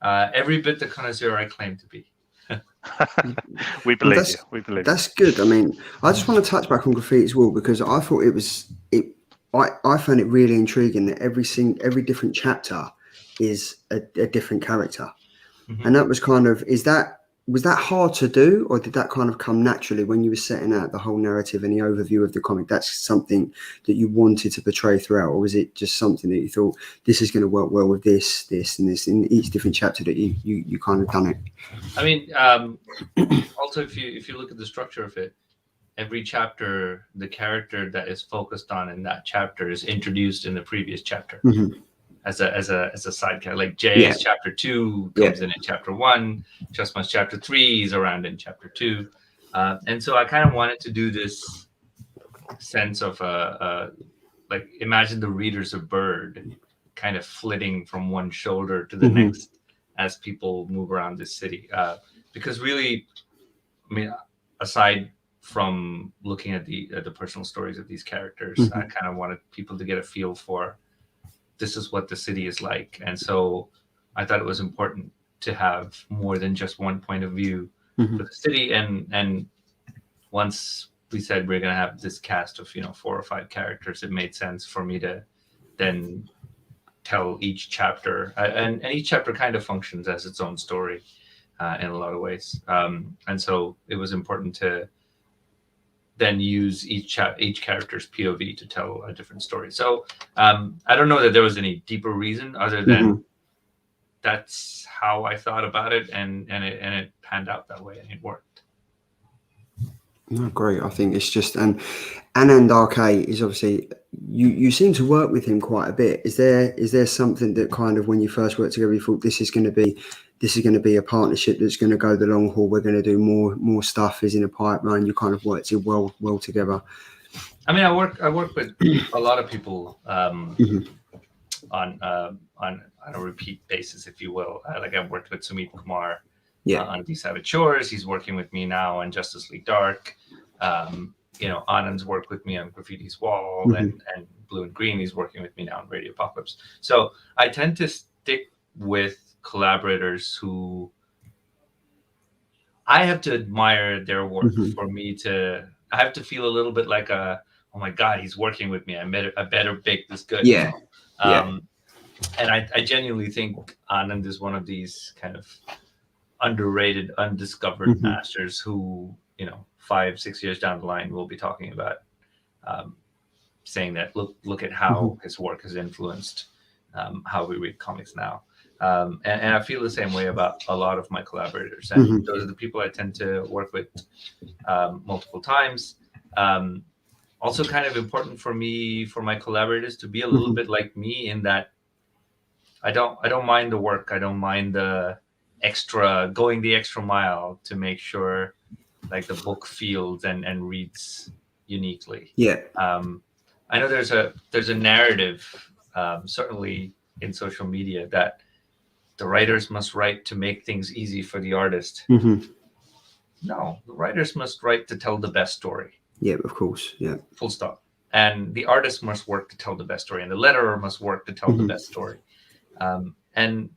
[SPEAKER 3] every bit the connoisseur I claim to be.
[SPEAKER 2] We believe you. We believe
[SPEAKER 1] that's good. I mean, I just want to touch back on graffiti as well, because I thought I found it really intriguing that every different chapter is a different character.
[SPEAKER 3] Mhm.
[SPEAKER 1] And that was kind of, was that hard to do, or did that kind of come naturally when you were setting out the whole narrative and the overview of the comic? That's something that you wanted to portray throughout, or was it just something that you thought this is going to work well with this, and this in each different chapter that you kind of done it?
[SPEAKER 3] I mean, also if you look at the structure of it, every chapter, the character that is focused on in that chapter is introduced in the previous chapter.
[SPEAKER 1] Mm-hmm.
[SPEAKER 3] As a side character, like Jay's chapter 2 comes in chapter 1, Chessman's chapter 3 is around in chapter 2, and so I kind of wanted to do this sense of like imagine the reader's a bird, kind of flitting from one shoulder to the next as people move around this city. Because really, I mean, aside from looking at the personal stories of these characters, I kind of wanted people to get a feel for, this is what the city is like. And so I thought it was important to have more than just one point of view for the city. And once we said we're going to have this cast of 4 or 5 characters, it made sense for me to then tell each chapter, and each chapter kind of functions as its own story in a lot of ways. And so it was important to then use each character's POV to tell a different story. So I don't know that there was any deeper reason other than that's how I thought about it, and it panned out that way, and it worked.
[SPEAKER 1] No, great. I think it's just, and Anand RK is obviously, you seem to work with him quite a bit. Is there something that kind of, when you first worked together, you thought this is going to be a partnership that's going to go the long haul, we're going to do more stuff is in a pipeline? You kind of worked it well together.
[SPEAKER 3] I mean, I work with a lot of people on a repeat basis, if you will. Like I've worked with Sumit Kumar on These Savage Shores. He's working with me now on Justice League Dark. Anand's worked with me on Graffiti's Wall and Blue and Green. He's working with me now on Radio Apocalypse. So I tend to stick with collaborators who I have to admire their work for me to. I have to feel a little bit like oh my God, he's working with me. I better make this good.
[SPEAKER 1] Yeah.
[SPEAKER 3] And I genuinely think Anand is one of these kind of underrated, undiscovered masters who, 5-6 years down the line, we'll be talking about saying that look at how his work has influenced how we read comics now. And I feel the same way about a lot of my collaborators. And those are the people I tend to work with multiple times. Also kind of important for me, for my collaborators to be a little bit like me in that I don't mind the work. I don't mind the going the extra mile to make sure like the book feels and reads uniquely. Yeah. I know there's a narrative, certainly in social media, that the writers must write to make things easy for the artist. No, the writers must write to tell the best story.
[SPEAKER 1] Yeah, of course. Yeah.
[SPEAKER 3] Full stop. And the artist must work to tell the best story, and the letterer must work to tell the best story. And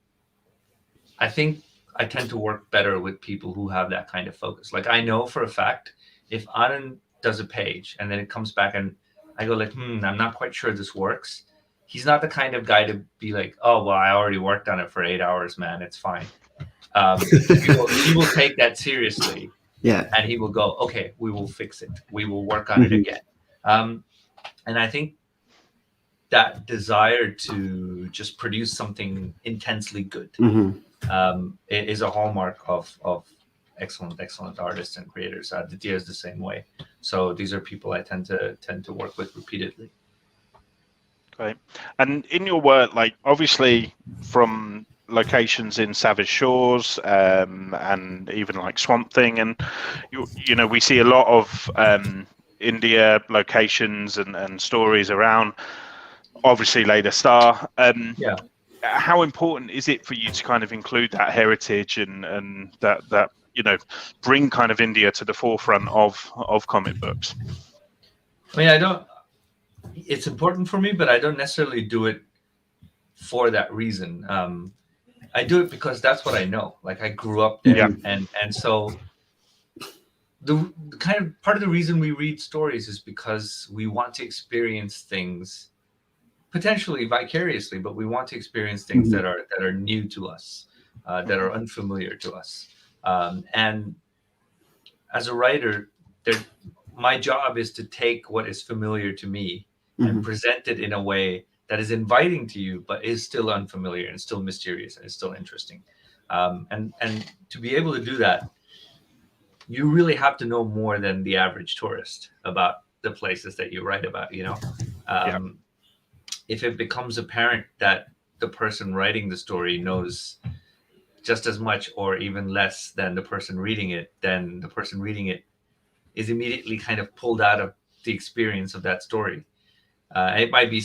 [SPEAKER 3] I think I tend to work better with people who have that kind of focus. Like I know for a fact, if Anand does a page and then it comes back and I go like, I'm not quite sure this works. He's not the kind of guy to be like, oh, well, I already worked on it for 8 hours, man. It's fine. He will take that seriously. Yeah. And he will go, okay, we will fix it. We will work on it again. And I think that desire to just produce something intensely good is a hallmark of excellent artists and creators. Aditya is the same way. So these are people I tend to work with repeatedly.
[SPEAKER 2] Great. And in your work, like obviously from locations in Savage Shores and even like Swamp Thing, and you know we see a lot of India locations and stories around. Obviously, Later Star. How important is it for you to kind of include that heritage and that bring kind of India to the forefront of comic books?
[SPEAKER 3] I mean, it's important for me, but I don't necessarily do it for that reason. I do it because that's what I know. Like, I grew up there,
[SPEAKER 2] Yeah.
[SPEAKER 3] and so the kind of part of the reason we read stories is because we want to experience things potentially vicariously, but we want to experience things that are new to us, that are unfamiliar to us. And as a writer, my job is to take what is familiar to me and present it in a way that is inviting to you, but is still unfamiliar and still mysterious and is still interesting. And to be able to do that, you really have to know more than the average tourist about the places that you write about. If it becomes apparent that the person writing the story knows just as much or even less than the person reading it, then the person reading it is immediately kind of pulled out of the experience of that story. It might be,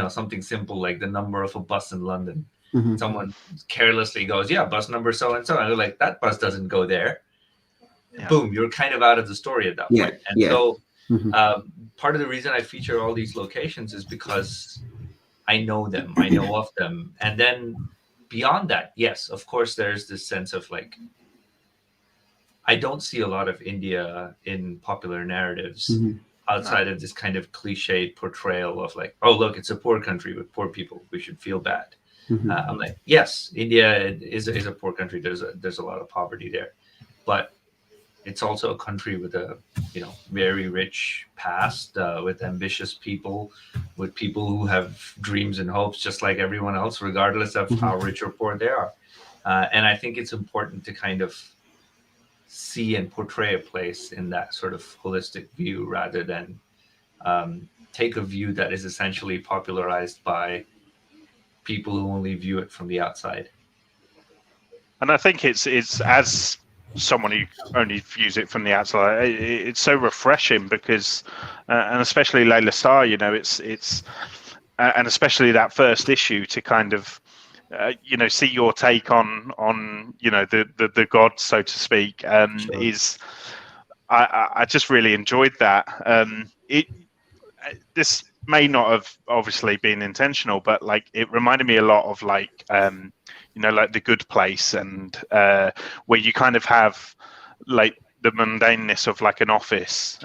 [SPEAKER 3] something simple like the number of a bus in London. Someone carelessly goes, "Yeah, bus number so and so," and they're like, "That bus doesn't go there." Yeah. Boom, you're kind of out of the story at that point. And so part of the reason I feature all these locations is because I know them, I know of them. And then beyond that, yes, of course, there's this sense of like, I don't see a lot of India in popular narratives outside of this kind of cliched portrayal of like, oh, look, it's a poor country with poor people, we should feel bad. I'm like, yes, India is a poor country. There's a lot of poverty there, but it's also a country with a very rich past, with ambitious people, with people who have dreams and hopes just like everyone else, regardless of how rich or poor they are. And I think it's important to kind of see and portray a place in that sort of holistic view rather than take a view that is essentially popularized by people who only view it from the outside.
[SPEAKER 2] And I think it's as someone who only views it from the outside, it's so refreshing because, and especially Layla Starr, it's and especially that first issue to kind of, see your take on the god, so to speak, is I just really enjoyed that. This may not have obviously been intentional, but like it reminded me a lot of like like The Good Place, and where you kind of have like the mundaneness of like an office,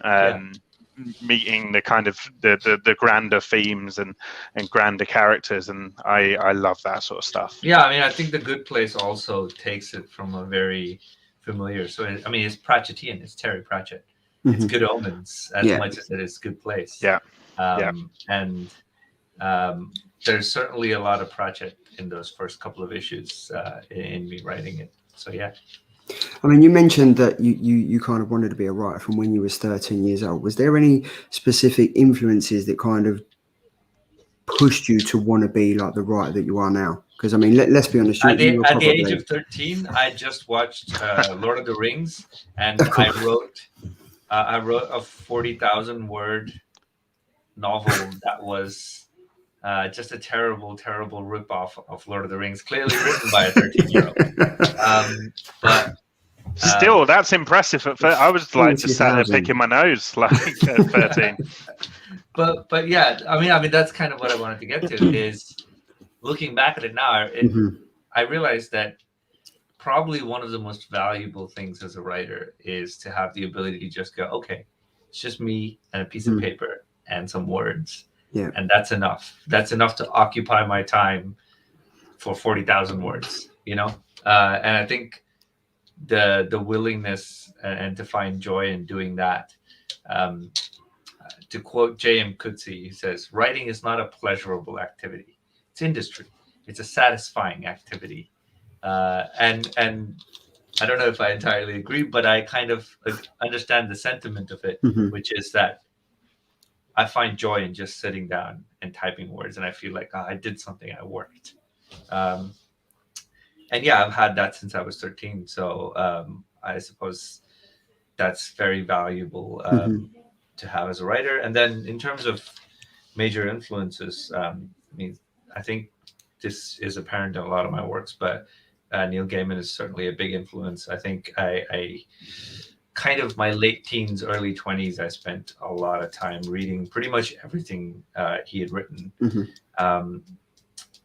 [SPEAKER 2] meeting the kind of the grander themes and grander characters, and I love that sort of stuff.
[SPEAKER 3] Yeah, I mean, I think The Good Place also takes it from a very familiar. So I mean, it's Pratchettian. It's Terry Pratchett. It's Good Omens as much as it is Good Place. And there's certainly a lot of Pratchett in those first couple of issues in me writing it. So yeah.
[SPEAKER 1] I mean, you mentioned that you kind of wanted to be a writer from when you was 13 years old. Was there any specific influences that kind of pushed you to want to be like the writer that you are now? Because I mean, let's be honest.
[SPEAKER 3] At the age of 13, I just watched Lord of the Rings, and I wrote a 40,000 word novel that was just a terrible ripoff of Lord of the Rings, clearly written by a 13-year-old. But
[SPEAKER 2] still, that's impressive. I was like just sat there picking my nose like at 13.
[SPEAKER 3] But yeah, I mean that's kind of what I wanted to get to is looking back at it now. I realized that probably one of the most valuable things as a writer is to have the ability to just go, okay, it's just me and a piece of paper and some words.
[SPEAKER 1] Yeah.
[SPEAKER 3] And that's enough. That's enough to occupy my time for 40,000 words, And I think the willingness and to find joy in doing that. To quote J.M. Coetzee, he says, "Writing is not a pleasurable activity. It's industry. It's a satisfying activity." And I don't know if I entirely agree, but I kind of understand the sentiment of it, which is that I find joy in just sitting down and typing words, and I feel like I did something, I worked. And yeah, I've had that since I was 13. So I suppose that's very valuable to have as a writer. And then in terms of major influences, I think this is apparent in a lot of my works, but Neil Gaiman is certainly a big influence. I think I kind of my late teens, early 20s, I spent a lot of time reading pretty much everything he had written.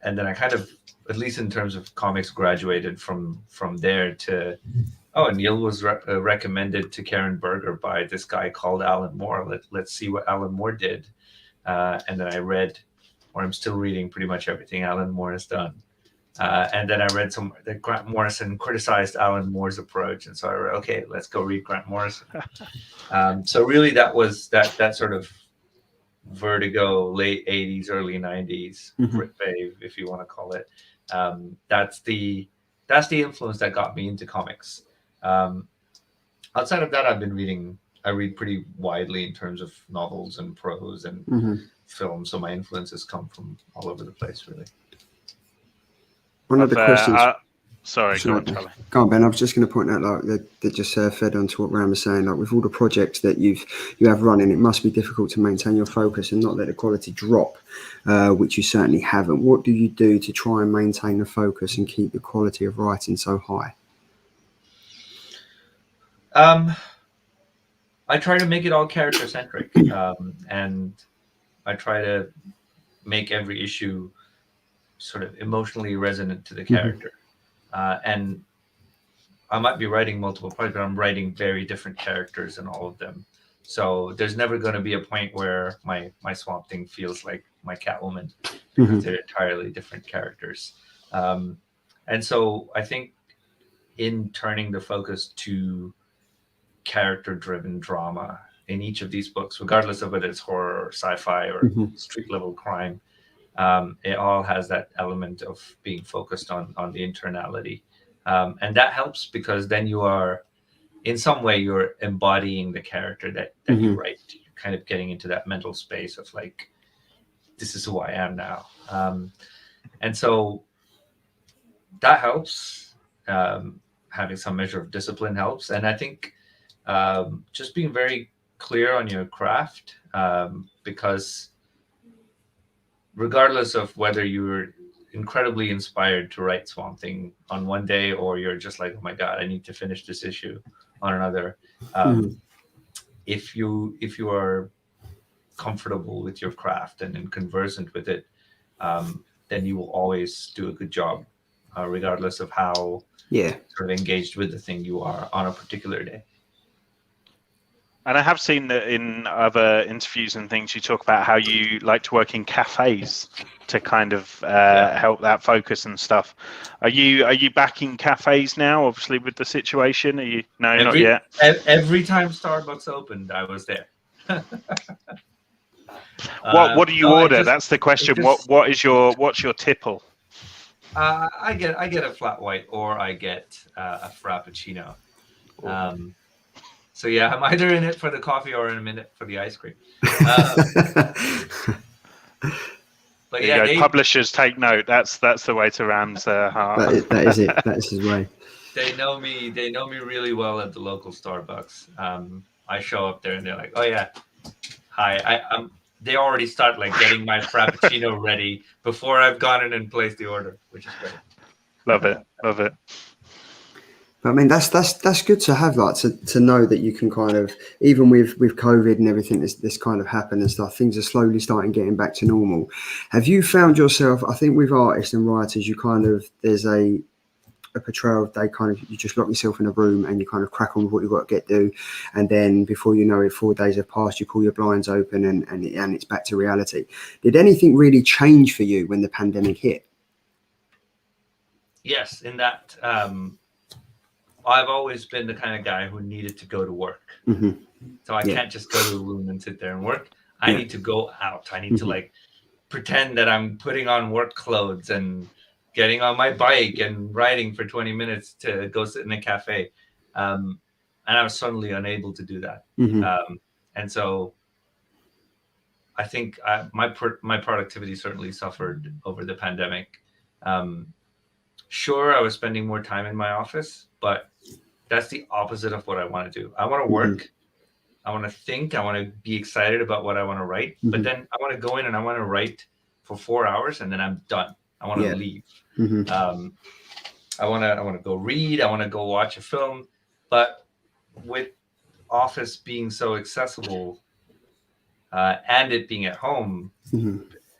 [SPEAKER 3] And then I kind of, at least in terms of comics, graduated from there to, Neil was recommended to Karen Berger by this guy called Alan Moore. Let's see what Alan Moore did. And then I read, or I'm still reading pretty much everything Alan Moore has done. And then I read that Grant Morrison criticized Alan Moore's approach. And so I read, okay, let's go read Grant Morrison. So really that was that sort of Vertigo, late 80s, early 90s, Britwave, if you want to call it. That's the influence that got me into comics. Outside of that, I read pretty widely in terms of novels and prose and film. So my influences come from all over the place, really.
[SPEAKER 1] One of the questions.
[SPEAKER 2] Sorry, go on, Charlie.
[SPEAKER 1] Go on, Ben. I was just going to point out, like, that just fed onto what Ram was saying. Like, with all the projects that you have running, it must be difficult to maintain your focus and not let the quality drop, which you certainly haven't. What do you do to try and maintain the focus and keep the quality of writing so high?
[SPEAKER 3] I try to make it all character centric, and I try to make every issue sort of emotionally resonant to the character. And I might be writing multiple projects, but I'm writing very different characters in all of them. So there's never going to be a point where my Swamp Thing feels like my Catwoman, because they're entirely different characters. And so I think in turning the focus to character-driven drama in each of these books, regardless of whether it's horror or sci-fi or street-level crime, it all has that element of being focused on the internality. And that helps because then you are, in some way, you're embodying the character that you write. You're kind of getting into that mental space of like, this is who I am now. And so that helps. Having some measure of discipline helps. And I think just being very clear on your craft, because regardless of whether you're incredibly inspired to write Swamp Thing on one day, or you're just like, oh my God, I need to finish this issue on another. If you are comfortable with your craft and conversant with it, then you will always do a good job, regardless of how sort of engaged with the thing you are on a particular day.
[SPEAKER 2] And I have seen that in other interviews and things, you talk about how you like to work in cafes to kind of help that focus and stuff. Are you back in cafes now? Obviously, with the situation, are you? No, not yet.
[SPEAKER 3] Every time Starbucks opened, I was there.
[SPEAKER 2] What do you order? That's the question. What's your tipple?
[SPEAKER 3] I get a flat white, or I get a frappuccino. So yeah, I'm either in it for the coffee or in a minute for the ice cream. But yeah,
[SPEAKER 2] publishers take note. That's the way to Ram's heart.
[SPEAKER 1] That is it. That is his way.
[SPEAKER 3] They know me really well at the local Starbucks. I show up there and they're like, "Oh yeah, hi." They already start like getting my frappuccino ready before I've gone in and placed the order, which is great.
[SPEAKER 2] Love it.
[SPEAKER 1] But I mean, that's good to have, like, to know that you can kind of, even with COVID and everything this kind of happened and stuff, things are slowly starting getting back to normal. Have you found yourself, I think with artists and writers, you kind of, there's a portrayal of you just lock yourself in a room and you kind of crack on with what you've got to do, and then before you know it, 4 days have passed, you pull your blinds open and it's back to reality. Did anything really change for you when the pandemic hit?
[SPEAKER 3] Yes, in that I've always been the kind of guy who needed to go to work. So I can't just go to a room and sit there and work. I need to go out. I need to like pretend that I'm putting on work clothes and getting on my bike and riding for 20 minutes to go sit in a cafe. And I was suddenly unable to do that. And so I think my productivity certainly suffered over the pandemic. Sure, I was spending more time in my office, but that's the opposite of what I want to do. I want to work. I want to think. I want to be excited about what I want to write. But then I want to go in and I want to write for 4 hours and then I'm done. I want to leave. I want to go read. I want to go watch a film. But with Office being so accessible and it being at home,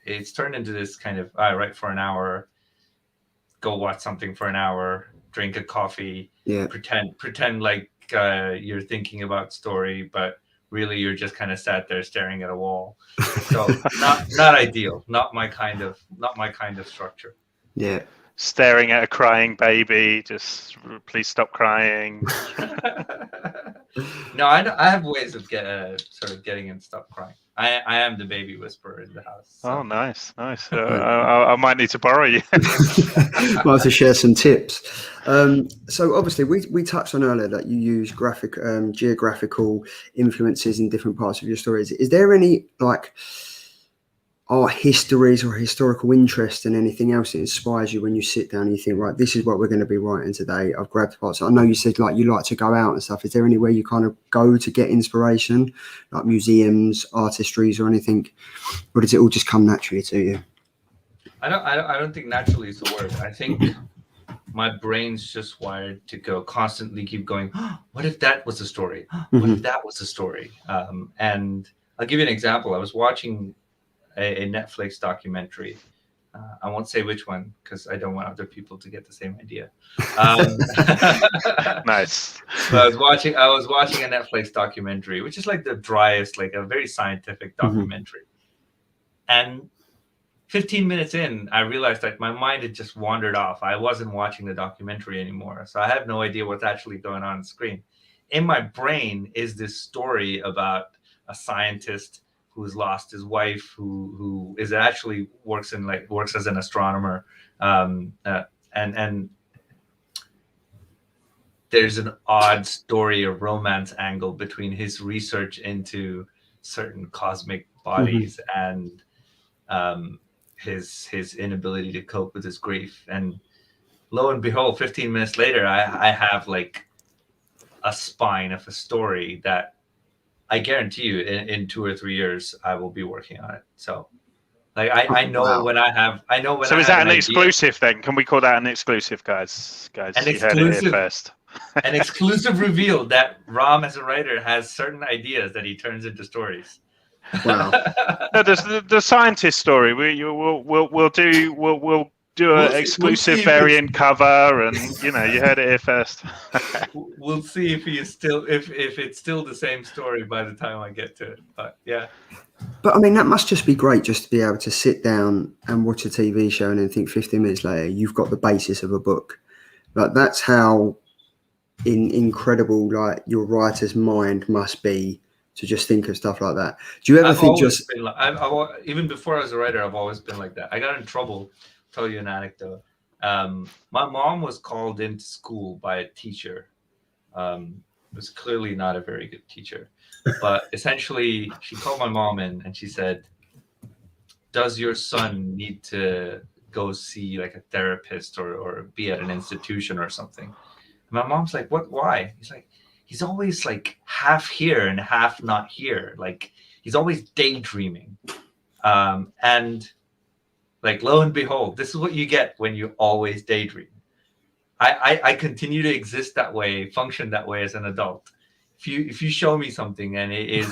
[SPEAKER 3] it's turned into this kind of I write for an hour, go watch something for an hour, drink a coffee, pretend like you're thinking about story, but really you're just kind of sat there staring at a wall. So not ideal, not my kind of structure.
[SPEAKER 1] Yeah.
[SPEAKER 2] Staring at a crying baby, just please stop crying.
[SPEAKER 3] No, I have ways of sort of getting him to stop crying. I am the baby whisperer in the house. So.
[SPEAKER 2] Oh, nice. I might need to borrow you.
[SPEAKER 1] Might have to share some tips. So obviously we touched on earlier that you use geographical influences in different parts of your stories. Is there any like art histories or historical interest in anything else that inspires you when you sit down and you think, right, this is what we're going to be writing today? I've grabbed parts. I know you said like you like to go out and stuff. Is there anywhere you kind of go to get inspiration, like museums, artistries, or anything, or does it all just come naturally to you?
[SPEAKER 3] I don't think naturally is the word. I think my brain's just wired to constantly keep going. Oh, what if that was a story? What if that was a story? And I'll give you an example. I was watching a Netflix documentary. I won't say which one because I don't want other people to get the same idea.
[SPEAKER 2] Nice.
[SPEAKER 3] But I was watching a Netflix documentary, which is like the driest, like a very scientific documentary. And 15 minutes in, I realized that my mind had just wandered off. I wasn't watching the documentary anymore. So I have no idea what's actually going on the screen. In my brain is this story about a scientist who's lost his wife, who is actually works as an astronomer, and there's an odd story or romance angle between his research into certain cosmic bodies and his inability to cope with his grief. And lo and behold, 15 minutes later, I have like a spine of a story that I guarantee you in 2 or 3 years, I will be working on it. So like, I know
[SPEAKER 1] Wow.
[SPEAKER 2] So is that an exclusive then? Can we call that an exclusive, guys? Guys, you heard it here first.
[SPEAKER 3] An exclusive reveal that Ram as a writer has certain ideas that he turns into stories.
[SPEAKER 1] Wow.
[SPEAKER 2] No, there's the scientist story. We'll do an exclusive variant cover, and you heard it here first.
[SPEAKER 3] We'll see if he is still if it's still the same story by the time I get to it. But yeah.
[SPEAKER 1] But I mean, that must just be great, just to be able to sit down and watch a TV show and then think 15 minutes later you've got the basis of a book. Like that's how incredible like your writer's mind must be to just think of stuff like that. Do you ever think just
[SPEAKER 3] even before I was a writer, I've always been like that. I got in trouble. I'll tell you an anecdote. My mom was called into school by a teacher. It was clearly not a very good teacher, but essentially she called my mom in and she said, "Does your son need to go see like a therapist or be at an institution or something?" And my mom's like, "What? Why?" He's like, "He's always like half here and half not here. Like he's always daydreaming." And like, lo and behold, this is what you get when you always daydream. I continue to exist that way, function that way as an adult. If you show me something and it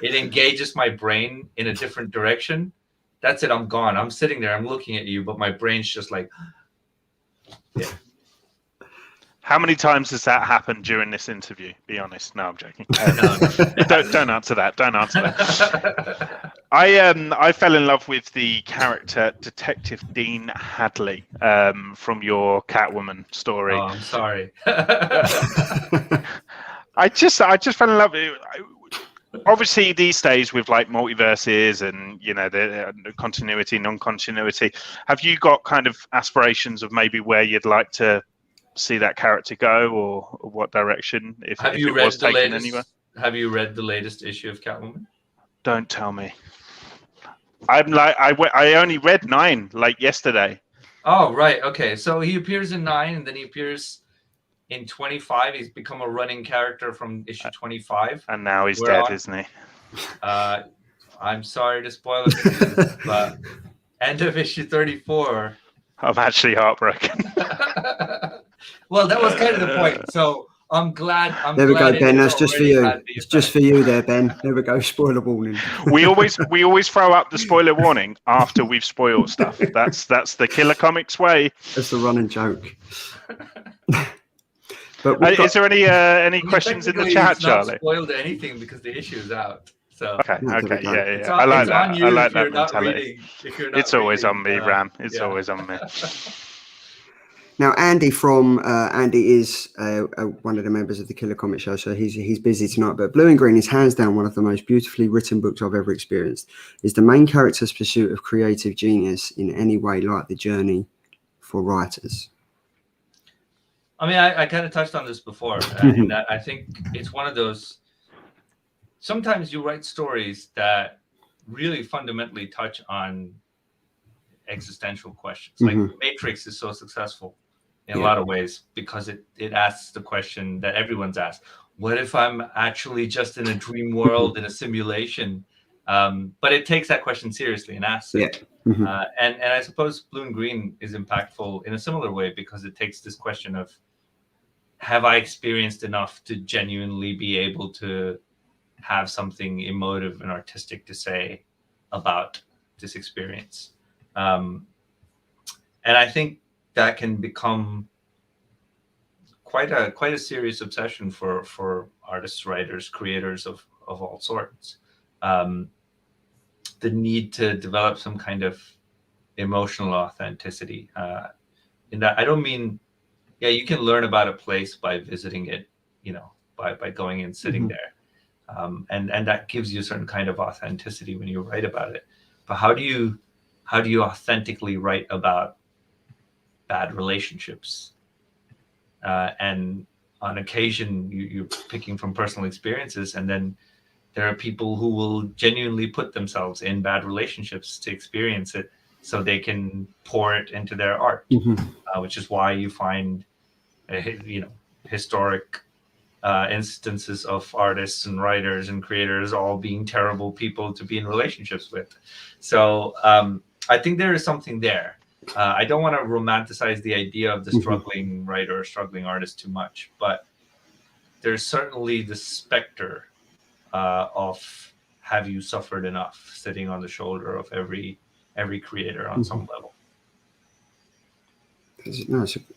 [SPEAKER 3] engages my brain in a different direction, that's it. I'm gone. I'm sitting there. I'm looking at you, but my brain's just like, yeah.
[SPEAKER 2] How many times has that happened during this interview? Be honest. No, I'm joking. Don't answer that. Don't answer that. I fell in love with the character Detective Dean Hadley from your Catwoman story.
[SPEAKER 3] Oh, I'm sorry.
[SPEAKER 2] I just fell in love with it. Obviously, these days with like multiverses and the continuity, non-continuity, have you got kind of aspirations of maybe where you'd like to see that character go, or what direction if it was taken anywhere?
[SPEAKER 3] Have you read the latest issue of Catwoman?
[SPEAKER 2] Don't tell me. I only read 9 like yesterday.
[SPEAKER 3] Oh, right. Okay. So he appears in 9 and then he appears in 25. He's become a running character from issue 25.
[SPEAKER 2] And now he's dead, isn't he?
[SPEAKER 3] I'm sorry to spoil it for you, but end of issue 34.
[SPEAKER 2] I'm actually heartbroken.
[SPEAKER 3] Well, that was kind of the point. So I'm glad.
[SPEAKER 1] There we go,
[SPEAKER 3] glad
[SPEAKER 1] Ben.
[SPEAKER 3] it
[SPEAKER 1] That's just for
[SPEAKER 3] already
[SPEAKER 1] you.
[SPEAKER 3] had the
[SPEAKER 1] It's just for
[SPEAKER 3] effect.
[SPEAKER 1] you there, Ben. There we go. Spoiler warning.
[SPEAKER 2] We always throw up the spoiler warning after we've spoiled stuff. That's the Killer Comics way.
[SPEAKER 1] That's the running joke. But we've got,
[SPEAKER 2] Is there any
[SPEAKER 3] I mean,
[SPEAKER 2] questions in the
[SPEAKER 3] technically,
[SPEAKER 2] chat,
[SPEAKER 3] it's not
[SPEAKER 2] Charlie?
[SPEAKER 3] spoiled anything because the issue is out. So
[SPEAKER 2] Okay,
[SPEAKER 1] No, there we go.
[SPEAKER 2] yeah.
[SPEAKER 3] it's
[SPEAKER 2] I like
[SPEAKER 3] it's
[SPEAKER 2] that.
[SPEAKER 3] on you
[SPEAKER 2] I like
[SPEAKER 3] if you're
[SPEAKER 2] that
[SPEAKER 3] not
[SPEAKER 2] mentality.
[SPEAKER 3] reading. If you're not
[SPEAKER 2] It's always
[SPEAKER 3] reading,
[SPEAKER 2] on me, Ram. It's
[SPEAKER 3] yeah.
[SPEAKER 2] always on me.
[SPEAKER 1] now Andy from Andy is one of the members of the Killer Comic Show, so he's busy tonight. But Blue and Green is hands down one of the most beautifully written books I've ever experienced. Is the main character's pursuit of creative genius in any way like the journey for writers?
[SPEAKER 3] I mean, I kind of touched on this before, in that I think it's one of those. Sometimes you write stories that really fundamentally touch on existential questions. Like Matrix is so successful in a lot of ways because it asks the question that everyone's asked: what if I'm actually just in a dream world, in a simulation? But it takes that question seriously and asks it. And I suppose Blue and Green is impactful in a similar way because it takes this question of, have I experienced enough to genuinely be able to have something emotive and artistic to say about this experience? And I think that can become quite a serious obsession for artists, writers, creators of all sorts. The need to develop some kind of emotional authenticity. In that, I don't mean, yeah, you can learn about a place by visiting it, by going and sitting there. And that gives you a certain kind of authenticity when you write about it. But how do you authentically write about bad relationships? And on occasion, you're picking from personal experiences, and then there are people who will genuinely put themselves in bad relationships to experience it, so they can pour it into their art. Which is why you find, historic instances of artists and writers and creators all being terrible people to be in relationships with. So I think there is something there. I don't want to romanticize the idea of the struggling writer or struggling artist too much, but there's certainly the specter of, have you suffered enough, sitting on the shoulder of every creator on some level.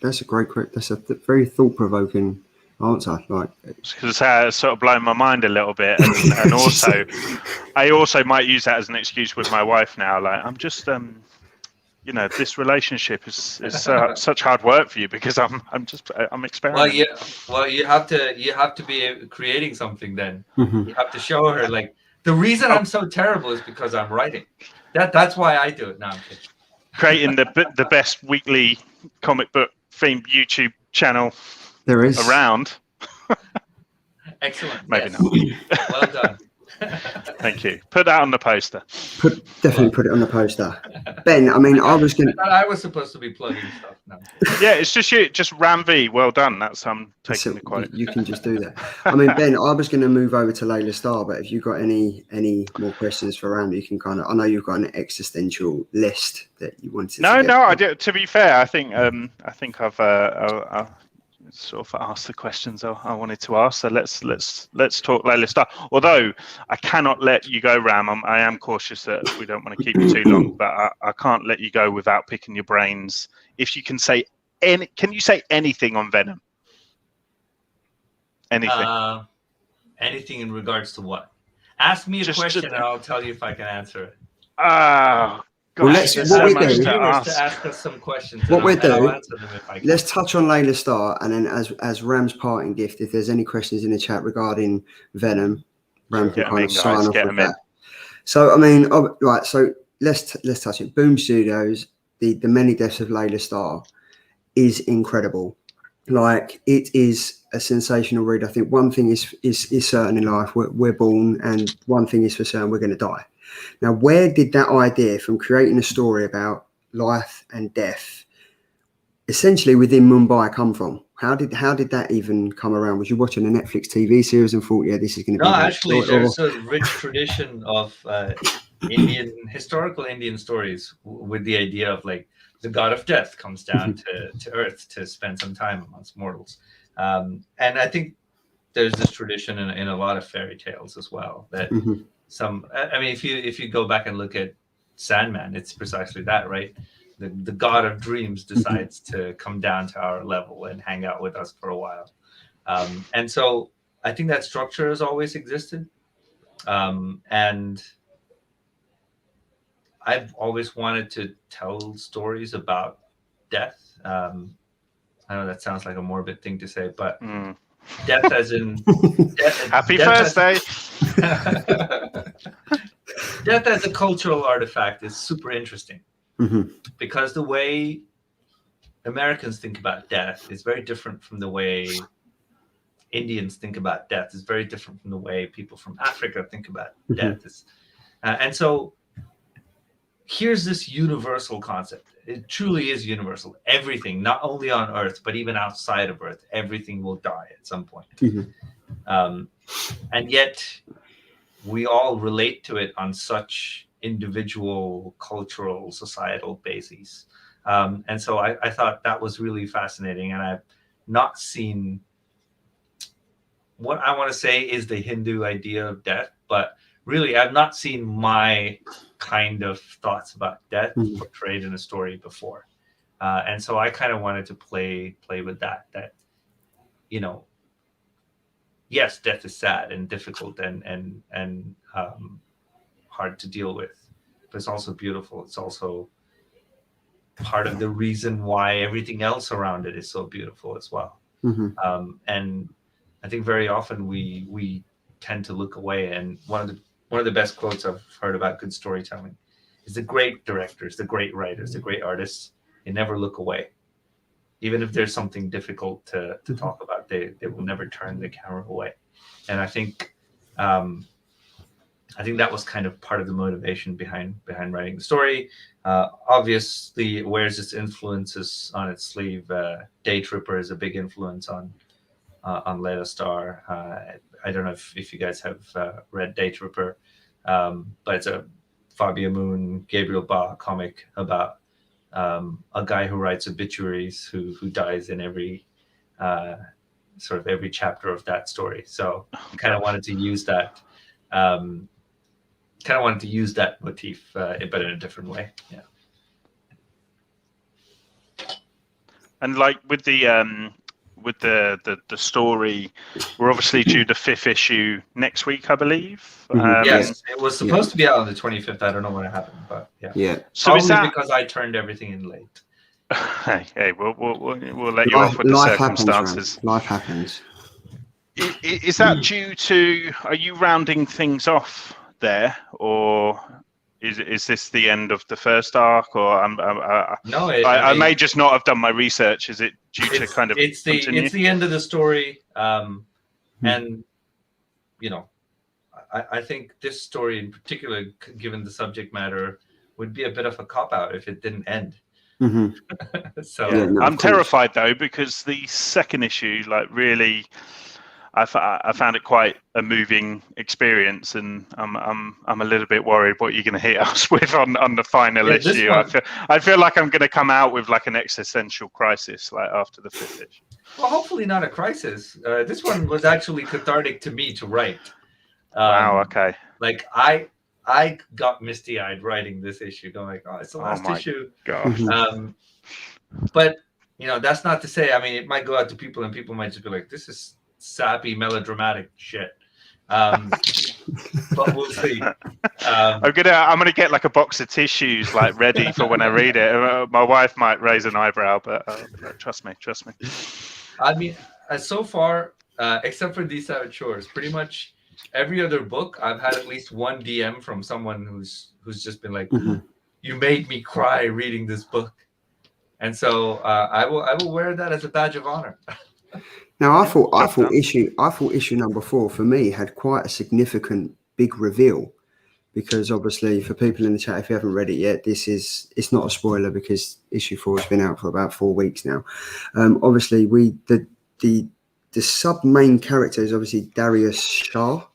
[SPEAKER 1] That's a great question. That's a very thought-provoking answer.
[SPEAKER 2] Because it's sort of blown my mind a little bit, and also, I also might use that as an excuse with my wife now. Like, I'm just, this relationship is such hard work for you because I'm experimenting.
[SPEAKER 3] Well, you have to be creating something. Then you have to show her, like, the reason I'm so terrible is because I'm writing. That's why I do it now.
[SPEAKER 2] Creating the best weekly comic book themed YouTube channel
[SPEAKER 1] there is
[SPEAKER 2] around.
[SPEAKER 3] Excellent.
[SPEAKER 2] Maybe
[SPEAKER 3] yes.
[SPEAKER 2] not.
[SPEAKER 3] Well done.
[SPEAKER 2] Thank you. Put that on the poster.
[SPEAKER 1] Definitely put it on the poster. Ben, I mean, I
[SPEAKER 3] was supposed to be plugging stuff now.
[SPEAKER 2] Yeah, it's just you. Just Ram V. Well done. That's taking the quote.
[SPEAKER 1] You can just do that. I mean, Ben, I was going to move over to Layla Starr, but if you've got any more questions for Ram, you can I know you've got an existential list that you wanted.
[SPEAKER 2] I do. To be fair, I think I've sort of asked the questions I wanted to ask. So let's talk Layla Starr. Although I cannot let you go, Ram. I am cautious that we don't want to keep you too long, but I can't let you go without picking your brains. If you can say can you say anything on Venom? Anything?
[SPEAKER 3] Anything in regards to what? Ask me a question and I'll tell you if I can answer it.
[SPEAKER 1] Well, let's
[SPEAKER 3] ask us some questions.
[SPEAKER 1] What we'll do,
[SPEAKER 3] I'll answer them if I can.
[SPEAKER 1] Let's touch on Layla Starr, and then as Ram's parting gift, if there's any questions in the chat regarding Venom, Ram can kind of sign off with that. So I mean, right. So let's touch it. Boom Studios, the many deaths of Layla Starr is incredible. Like, it is a sensational read. I think one thing is certain in life: we're born, and one thing is for certain: we're going to die. Now, where did that idea from creating a story about life and death, essentially within Mumbai, come from? How did that even come around? Was you watching a Netflix TV series and thought, yeah, this is going to be...
[SPEAKER 3] No, actually, there's a rich tradition of historical Indian stories with the idea of, like, the god of death comes down to Earth to spend some time amongst mortals. And I think there's this tradition in a lot of fairy tales as well that I mean, if you go back and look at Sandman, it's precisely that, right? The god of dreams decides to come down to our level and hang out with us for a while. And so I think that structure has always existed. And I've always wanted to tell stories about death. I know that sounds like a morbid thing to say, but death as in
[SPEAKER 2] Happy Thursday.
[SPEAKER 3] Death as a cultural artifact is super interesting because the way Americans think about death is very different from the way Indians think about death. It's very different from the way people from Africa think about death. And so here's this universal concept. It truly is universal. Everything, not only on Earth, but even outside of Earth, everything will die at some point. And yet we all relate to it on such individual, cultural, societal bases. And so I thought that was really fascinating. And I've not seen what I want to say is the Hindu idea of death, but really I've not seen my kind of thoughts about death portrayed in a story before. And so I kind of wanted to play with that, you know, yes, death is sad and difficult and hard to deal with, but it's also beautiful. It's also part of the reason why everything else around it is so beautiful as well. And I think very often we tend to look away. And one of the best quotes I've heard about good storytelling is the great directors, the great writers, the great artists, they never look away. Even if there's something difficult to talk about, they will never turn the camera away. And I think that was kind of part of the motivation behind writing the story. Obviously, it wears its influences on its sleeve. Day Tripper is a big influence on Let Us Star. I don't know if you guys have read Day Tripper, but it's a Fabio Moon, Gabriel Ba comic about a guy who writes obituaries who dies in every sort of every chapter of that story. So I kind of wanted to use that. Motif, but in a different way. Yeah.
[SPEAKER 2] And like with the story, we're obviously due the 5th issue next week, I believe.
[SPEAKER 3] Yes, it was supposed to be out on the 25th. I don't know what happened, but yeah.
[SPEAKER 2] So
[SPEAKER 3] probably
[SPEAKER 2] is that
[SPEAKER 3] because I turned everything in late?
[SPEAKER 2] Hey, we'll let you off with the circumstances.
[SPEAKER 1] Life happens.
[SPEAKER 2] Is that due to? Are you rounding things off there, or is this the end of the first arc? Or
[SPEAKER 3] No,
[SPEAKER 2] I may just not have done my research. Is it due to kind of?
[SPEAKER 3] It's the end of the story, and you know, I think this story in particular, given the subject matter, would be a bit of a cop out if it didn't end. So
[SPEAKER 2] yeah, no, I'm terrified though, because the second issue, like, really, I found it quite a moving experience, and I'm a little bit worried what you're going to hit us with on the final issue. I feel like I'm going to come out with like an existential crisis, like after the 5th issue.
[SPEAKER 3] Well, hopefully not a crisis. This one was actually cathartic to me to write.
[SPEAKER 2] Wow. Okay.
[SPEAKER 3] Like I got misty-eyed writing this issue, going like, "Oh, it's the last issue."
[SPEAKER 2] Gosh.
[SPEAKER 3] But you know, that's not to say. I mean, it might go out to people, and people might just be like, "This is sappy, melodramatic shit." But we'll see. I'm
[SPEAKER 2] gonna get like a box of tissues like ready for when I read it. My wife might raise an eyebrow, but trust me.
[SPEAKER 3] I mean, so far, except for These Savage Shores, pretty much every other book, I've had at least one DM from someone who's just been like, "You made me cry reading this book," and so I will wear that as a badge of honor.
[SPEAKER 1] Now, I thought issue number 4 for me had quite a significant big reveal, because obviously for people in the chat, if you haven't read it yet, it's not a spoiler because issue 4 has been out for about 4 weeks now. Obviously, the sub main character is obviously Darius Shah,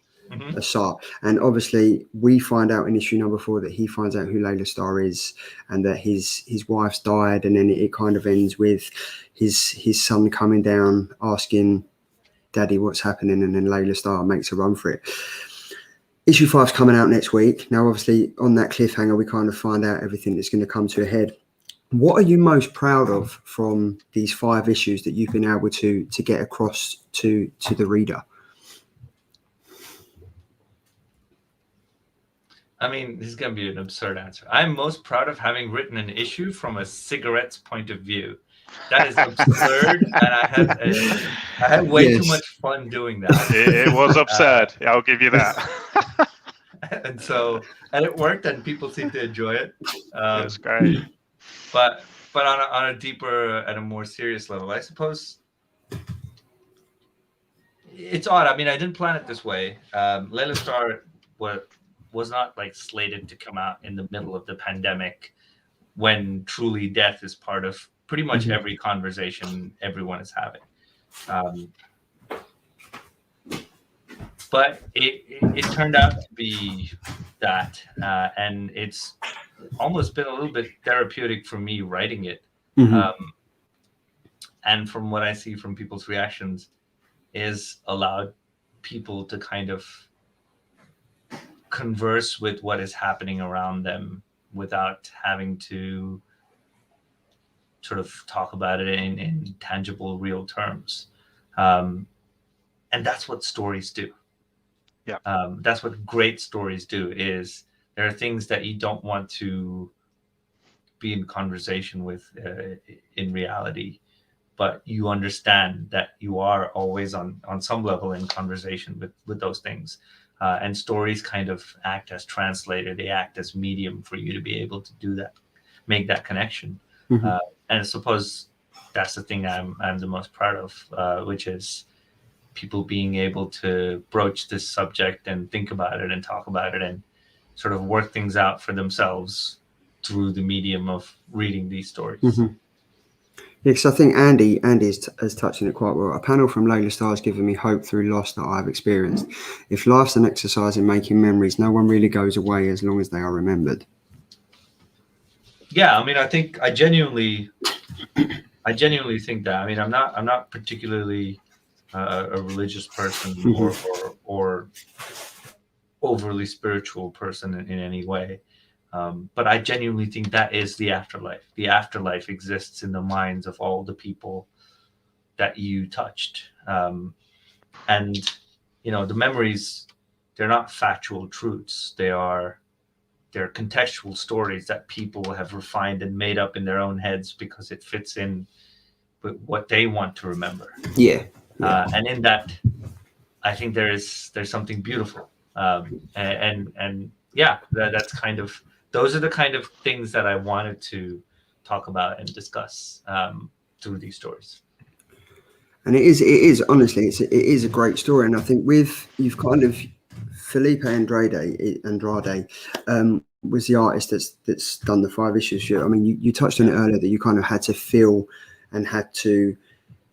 [SPEAKER 1] Asar. And obviously we find out in issue number 4 that he finds out who Layla Starr is, and that his wife's died, and then it kind of ends with his son coming down asking Daddy what's happening, and then Layla Starr makes a run for it. Issue 5's coming out next week. Now obviously on that cliffhanger we kind of find out everything that's going to come to a head. What are you most proud of from these 5 issues that you've been able to get across to the reader?
[SPEAKER 3] I mean, this is going to be an absurd answer. I'm most proud of having written an issue from a cigarette's point of view. That is absurd, and I had way too much fun doing that.
[SPEAKER 2] It was absurd. I'll give you that.
[SPEAKER 3] And it worked, and people seemed to enjoy it.
[SPEAKER 2] That's great.
[SPEAKER 3] But on a deeper and a more serious level, I suppose it's odd. I mean, I didn't plan it this way. Layla Starr was not like slated to come out in the middle of the pandemic, when truly death is part of pretty much every conversation everyone is having. But it turned out to be that, and it's almost been a little bit therapeutic for me writing it. And from what I see from people's reactions, is allowed people to kind of converse with what is happening around them without having to sort of talk about it in tangible, real terms. And that's what stories do.
[SPEAKER 2] Yeah.
[SPEAKER 3] That's what great stories do, is there are things that you don't want to be in conversation with in reality, but you understand that you are always on some level in conversation with those things. And stories kind of act as translator. They act as medium for you to be able to do that, make that connection. And I suppose that's the thing I'm the most proud of, which is people being able to broach this subject and think about it and talk about it and sort of work things out for themselves through the medium of reading these stories.
[SPEAKER 1] Yeah, because I think Andy is touching it quite well. A panel from Layla Starr has given me hope through loss that I've experienced. If life's an exercise in making memories, no one really goes away as long as they are remembered.
[SPEAKER 3] Yeah, I mean, I genuinely think that. I mean, I'm not particularly a religious person or overly spiritual person in any way. But I genuinely think that is the afterlife. The afterlife exists in the minds of all the people that you touched. And, the memories, they're not factual truths. They're contextual stories that people have refined and made up in their own heads because it fits in with what they want to remember.
[SPEAKER 1] Yeah.
[SPEAKER 3] And in that, I think there's something beautiful. And yeah, that's kind of, those are the kind of things that I wanted to talk about and discuss through these stories.
[SPEAKER 1] And it is honestly, it is a great story. And I think you've kind of, Felipe Andrade was the artist that's done the 5 issues. I mean, you touched on it earlier that you kind of had to feel and had to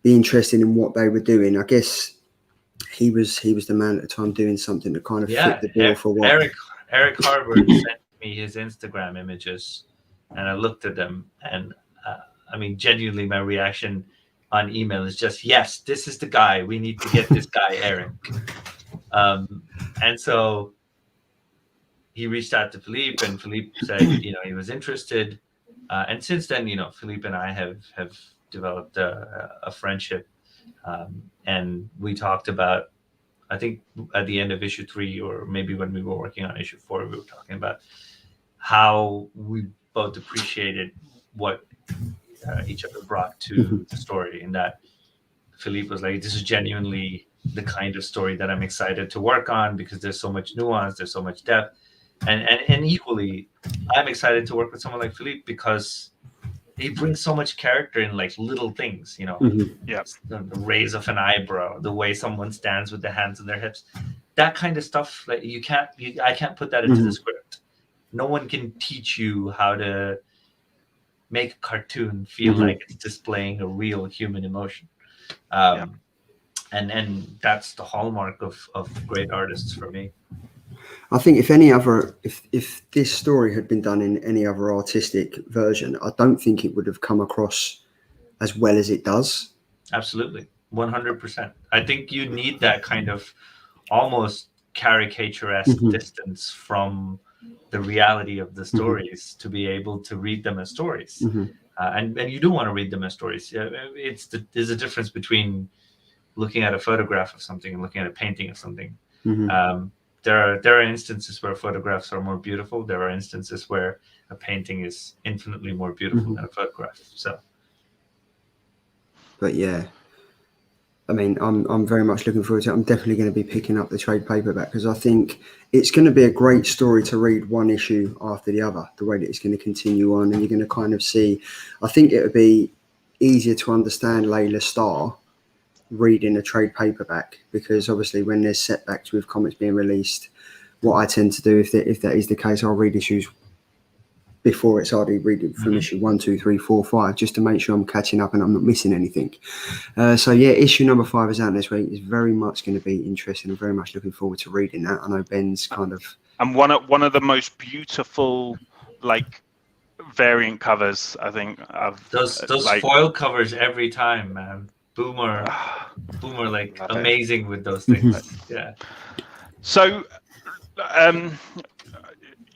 [SPEAKER 1] be interested in what they were doing. I guess he was the man at the time doing something that kind of fit the bill for what
[SPEAKER 3] Eric Harvard sent me his Instagram images, and I looked at them, and I mean, genuinely, my reaction on email is just, yes, this is the guy. We need to get this guy, Eric. And so he reached out to Philippe, and Philippe said, he was interested. And since then, Philippe and I have developed a friendship. And we talked about, I think at the end of issue 3, or maybe when we were working on issue 4, we were talking about how we both appreciated what each other brought to the story. And that Philippe was like, this is genuinely the kind of story that I'm excited to work on because there's so much nuance, there's so much depth. And equally, I'm excited to work with someone like Philippe because he brings so much character in like little things, the raise of an eyebrow, the way someone stands with their hands on their hips, that kind of stuff. Like I can't put that into the script. No one can teach you how to make a cartoon feel like it's displaying a real human emotion. and that's the hallmark of great artists for me.
[SPEAKER 1] I think if this story had been done in any other artistic version, I don't think it would have come across as well as it does.
[SPEAKER 3] Absolutely, 100%. I think you need that kind of almost caricature-esque distance from the reality of the stories to be able to read them as stories. And you do want to read them as stories. There's a difference between looking at a photograph of something and looking at a painting of something. There are instances where photographs are more beautiful. There are instances where a painting is infinitely more beautiful than a photograph. So,
[SPEAKER 1] but yeah, I mean, I'm very much looking forward to it. I'm definitely going to be picking up the trade paperback because I think it's going to be a great story to read one issue after the other, the way that it's going to continue on. And you're going to kind of see, I think it would be easier to understand Layla Starr reading a trade paperback, because obviously when there's setbacks with comics being released, what I tend to do, if that is the case, I'll read issues before it's already reading from issue 1, 2, 3, 4, 5, just to make sure I'm catching up and I'm not missing anything. So yeah, issue number 5 is out this week. It's very much going to be interesting. I'm very much looking forward to reading that. I know Ben's kind of,
[SPEAKER 2] and one of the most beautiful like variant covers I think of
[SPEAKER 3] those
[SPEAKER 2] like,
[SPEAKER 3] foil covers every time, man. Boomer like amazing with those things. Yeah.
[SPEAKER 2] So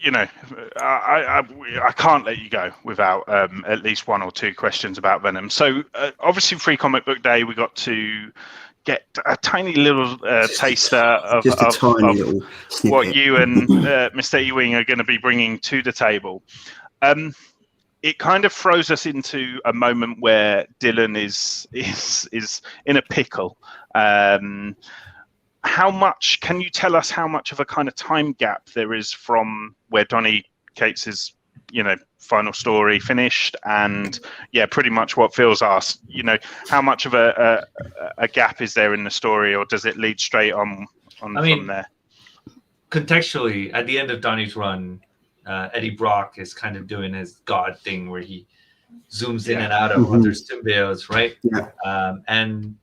[SPEAKER 2] you know, I can't let you go without at least 1 or 2 questions about Venom. So obviously, Free Comic Book Day, we got to get a tiny little taster of what you and Mr. Ewing are going to be bringing to the table. It kind of throws us into a moment where Dylan is in a pickle. How much can you tell us? How much of a kind of time gap there is from where Donny Cates's, final story finished, and pretty much what Phil's asked. How much of a gap is there in the story, or does it lead straight on from there?
[SPEAKER 3] Contextually, at the end of Donny's run, Eddie Brock is kind of doing his God thing where he zooms in and out of other symbiotes, right?
[SPEAKER 1] Yeah.
[SPEAKER 3] And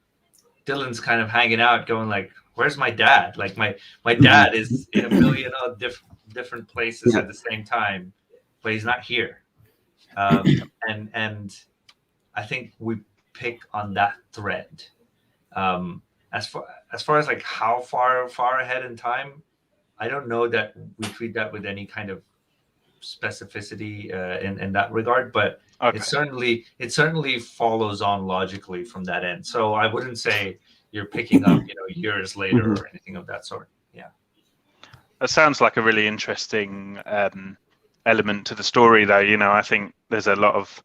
[SPEAKER 3] Dylan's kind of hanging out, going like, "Where's my dad? Like my dad is in a million different places at the same time, but he's not here." And I think we pick on that thread. As far as like how far ahead in time, I don't know that we treat that with any kind of specificity in that regard, but it certainly follows on logically from that end. So I wouldn't say you're picking up years later or anything of that sort. Yeah,
[SPEAKER 2] that sounds like a really interesting element to the story, though. I think there's a lot of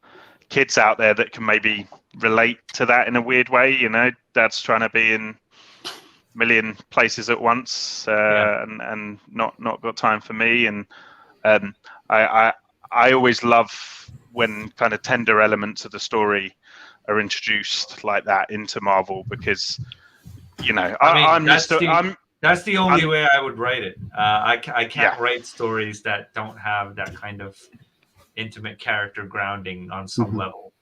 [SPEAKER 2] kids out there that can maybe relate to that in a weird way. Dad's trying to be in a million places at once and not got time for me. And I always love when kind of tender elements of the story are introduced like that into Marvel, because
[SPEAKER 3] that's the only way I would write it. I can't write stories that don't have that kind of intimate character grounding on some level,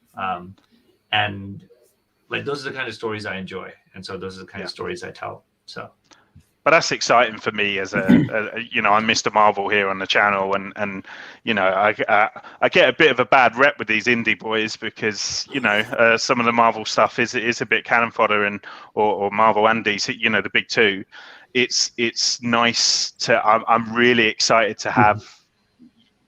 [SPEAKER 3] and like those are the kind of stories I enjoy, and so those are the kind of stories I tell. So.
[SPEAKER 2] But that's exciting for me as I'm Mr. Marvel here on the channel, and I get a bit of a bad rep with these indie boys because some of the Marvel stuff is a bit cannon fodder, or Marvel and DC, the big two. It's nice to. I'm really excited to have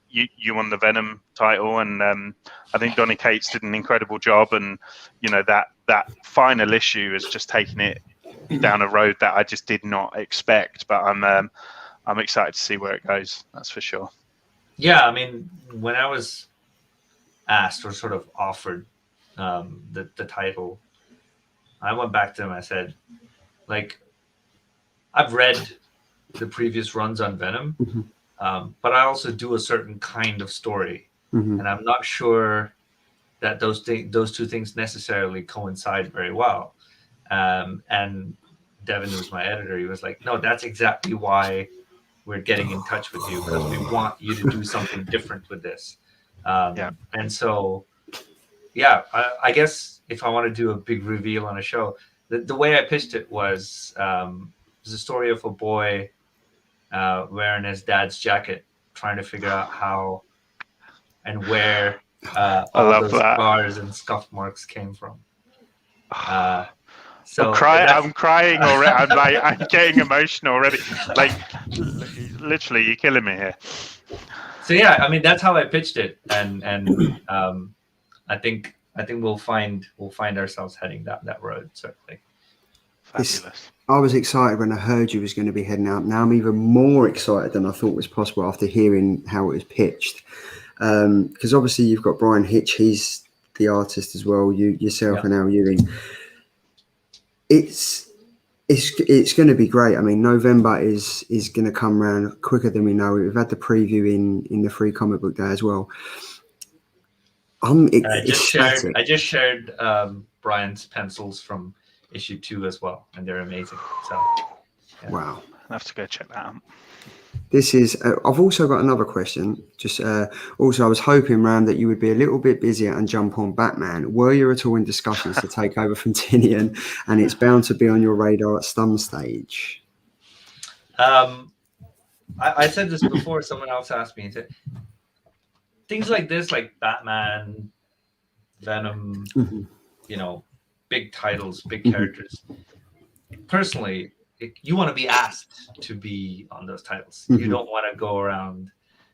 [SPEAKER 2] you on the Venom title, and I think Donny Cates did an incredible job, and that final issue has just taken it down a road that I just did not expect, but I'm excited to see where it goes. That's for sure.
[SPEAKER 3] Yeah, I mean, when I was asked or sort of offered the title, I went back to him. I said, like, I've read the previous runs on Venom, but I also do a certain kind of story, and I'm not sure that those two things necessarily coincide very well. And Devin, who's my editor, he was like, "No, that's exactly why we're getting in touch with you, because we want you to do something different with this." And so, I guess if I want to do a big reveal on a show, the way I pitched it was a story of a boy wearing his dad's jacket, trying to figure out how and where
[SPEAKER 2] I
[SPEAKER 3] all
[SPEAKER 2] love
[SPEAKER 3] those
[SPEAKER 2] that.
[SPEAKER 3] scars and scuff marks came from. So
[SPEAKER 2] I'm crying already. I'm getting emotional already. Like, literally, you're killing me here.
[SPEAKER 3] So yeah, I mean, that's how I pitched it, and I think we'll find ourselves heading that road, certainly.
[SPEAKER 2] Fabulous.
[SPEAKER 1] I was excited when I heard you was going to be heading out. Now I'm even more excited than I thought was possible after hearing how it was pitched. Because obviously you've got Brian Hitch, he's the artist as well. Yourself and Al Ewing. It's going to be great. I mean, November is going to come around quicker than we know. We've had the preview in the free comic book day as well.
[SPEAKER 3] I just shared Brian's pencils from issue 2 as well, and they're amazing. So, yeah.
[SPEAKER 1] Wow,
[SPEAKER 2] I have to go check that out.
[SPEAKER 1] This is. I've also got another question. Just also, I was hoping, Ram, that you would be a little bit busier and jump on Batman. Were you at all in discussions to take over from Tinian? And it's bound to be on your radar at some stage.
[SPEAKER 3] I said this before. Someone else asked me. Things like this, like Batman, Venom, big titles, big characters. Personally, you want to be asked to be on those titles. You don't want to go around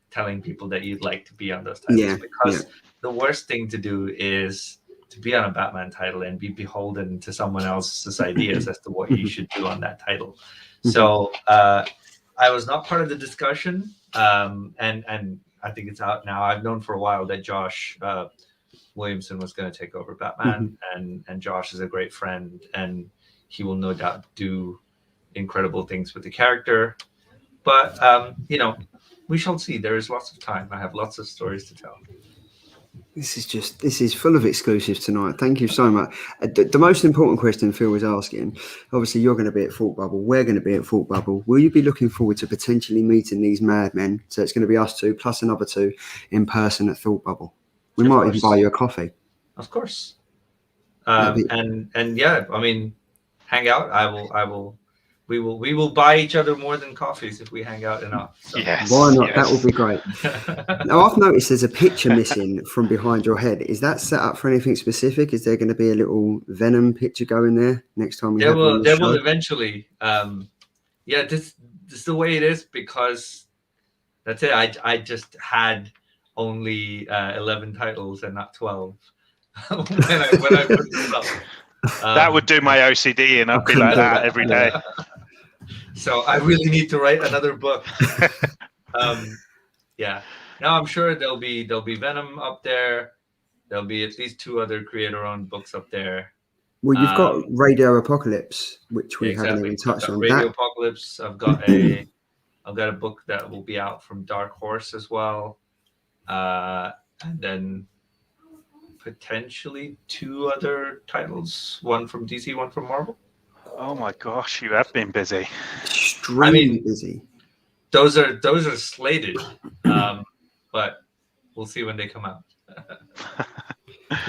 [SPEAKER 3] telling people that you'd like to be on those titles, because the worst thing to do is to be on a Batman title and be beholden to someone else's ideas as to what you should do on that title. So I was not part of the discussion, and I think it's out now. I've known for a while that Josh Williamson was going to take over Batman, and Josh is a great friend, and he will no doubt do incredible things with the character. But we shall see. There is lots of time. I have lots of stories to tell.
[SPEAKER 1] This is full of exclusives tonight. Thank you so much. The most important question Phil was asking, obviously you're going to be at Thought Bubble, we're going to be at Thought Bubble. Will you be looking forward to potentially meeting these madmen? So it's going to be us two plus another two in person at Thought Bubble. We might even buy you a coffee.
[SPEAKER 3] Of course. And yeah, I mean, hang out. We will buy each other more than coffees if we hang out enough. So.
[SPEAKER 2] Yes.
[SPEAKER 1] Why not?
[SPEAKER 2] Yes.
[SPEAKER 1] That would be great. Now, I've noticed there's a picture missing from behind your head. Is that set up for anything specific? Is there going to be a little Venom picture going there next time we have you on the
[SPEAKER 3] show?
[SPEAKER 1] There
[SPEAKER 3] will eventually. This is the way it is, because that's it. I just had only 11 titles and not 12 when I put this up.
[SPEAKER 2] That would do my OCD, and I'd be like that every day.
[SPEAKER 3] So I really need to write another book. Yeah. Now I'm sure there'll be Venom up there. There'll be at least 2 other creator-owned books up there.
[SPEAKER 1] Well, you've got Radio Apocalypse, which we haven't even touched on.
[SPEAKER 3] Radio Apocalypse. I've got a book that will be out from Dark Horse as well, and then potentially 2 other titles, one from DC, one from Marvel.
[SPEAKER 2] Oh my gosh, you have been busy.
[SPEAKER 1] Extremely busy.
[SPEAKER 3] Those are slated, but we'll see when they come out.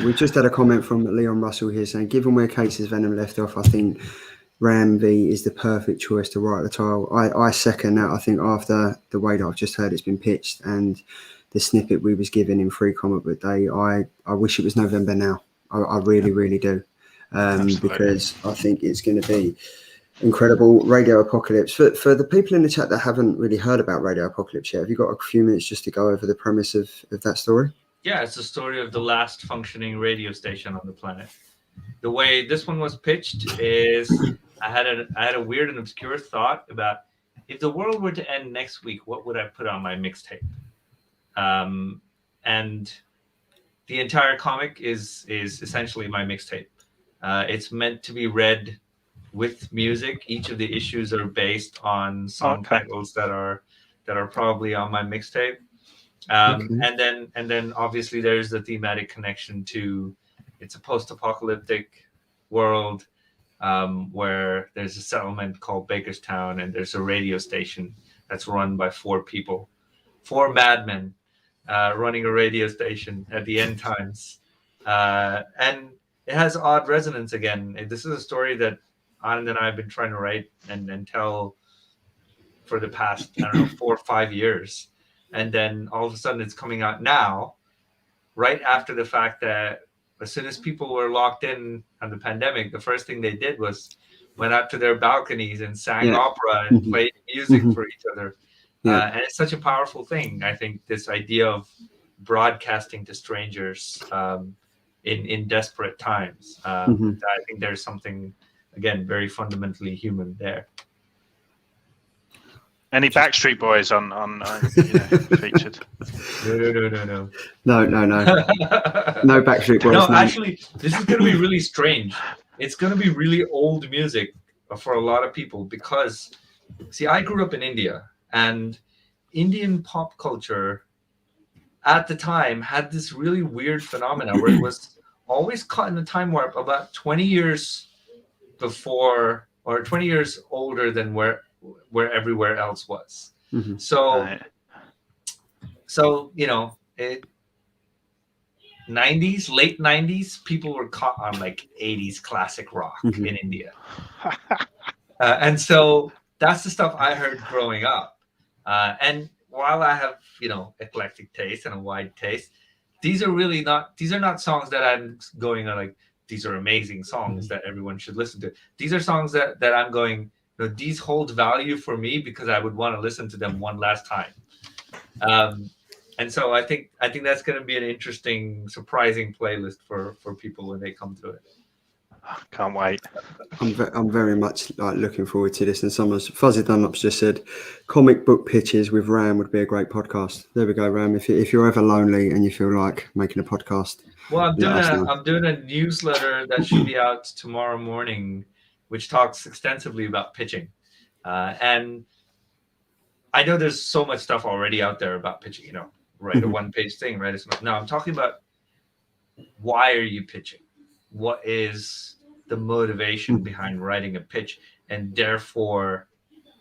[SPEAKER 1] We just had a comment from Leon Russell here saying, given where Case's Venom left off, I think Ram V is the perfect choice to write the title. I second that. I think after the way that I've just heard it's been pitched and the snippet we was given in Free Comic Book Day, I wish it was November now. I really, really do. Because I think it's going to be incredible. Radio Apocalypse. For the people in the chat that haven't really heard about Radio Apocalypse yet, have you got a few minutes just to go over the premise of that story? Yeah,
[SPEAKER 3] it's the story of the last functioning radio station on the planet. The way this one was pitched is I had a weird and obscure thought about, if the world were to end next week, what would I put on my mixtape? And the entire comic is essentially my mixtape. It's meant to be read with music. Each of the issues are based on song titles that are probably on my mixtape. And then obviously there's the thematic connection to, it's a post-apocalyptic world where there's a settlement called Bakerstown, and there's a radio station that's run by 4 people, 4 madmen running a radio station at the end times. And it has odd resonance again. This is a story that Anand and I have been trying to write and tell for the past, I don't know, 4 or 5 years. And then all of a sudden it's coming out now, right after the fact that as soon as people were locked in on the pandemic, the first thing they did was went out to their balconies and sang opera and played music for each other. And it's such a powerful thing. I think this idea of broadcasting to strangers in desperate times. I think there's something, again, very fundamentally human there.
[SPEAKER 2] Any Backstreet Boys on featured?
[SPEAKER 3] No.
[SPEAKER 1] No Backstreet Boys.
[SPEAKER 3] No, actually, this is going to be really strange. It's going to be really old music for a lot of people because, see, I grew up in India, and Indian pop culture at the time had this really weird phenomena where it was always caught in a time warp about 20 years before or 20 years older than where everywhere else was. So 90s, late 90s, people were caught on like 80s classic rock in India. And so that's the stuff I heard growing up. And while I have, eclectic taste and a wide taste, these are not songs that I'm going on like, these are amazing songs that everyone should listen to. These are songs that I'm going, these hold value for me because I would want to listen to them one last time. And so I think that's going to be an interesting, surprising playlist for people when they come to it.
[SPEAKER 2] Can't wait.
[SPEAKER 1] I'm very much looking forward to this. And Fuzzy Dunlop's just said, comic book pitches with Ram would be a great podcast. There we go, Ram. If you're ever lonely and you feel like making a podcast,
[SPEAKER 3] well, I'm doing a newsletter that should be out tomorrow morning, which talks extensively about pitching. And I know there's so much stuff already out there about pitching. Write a one-page thing, right? No, I'm talking about why are you pitching? What is the motivation behind writing a pitch? And therefore,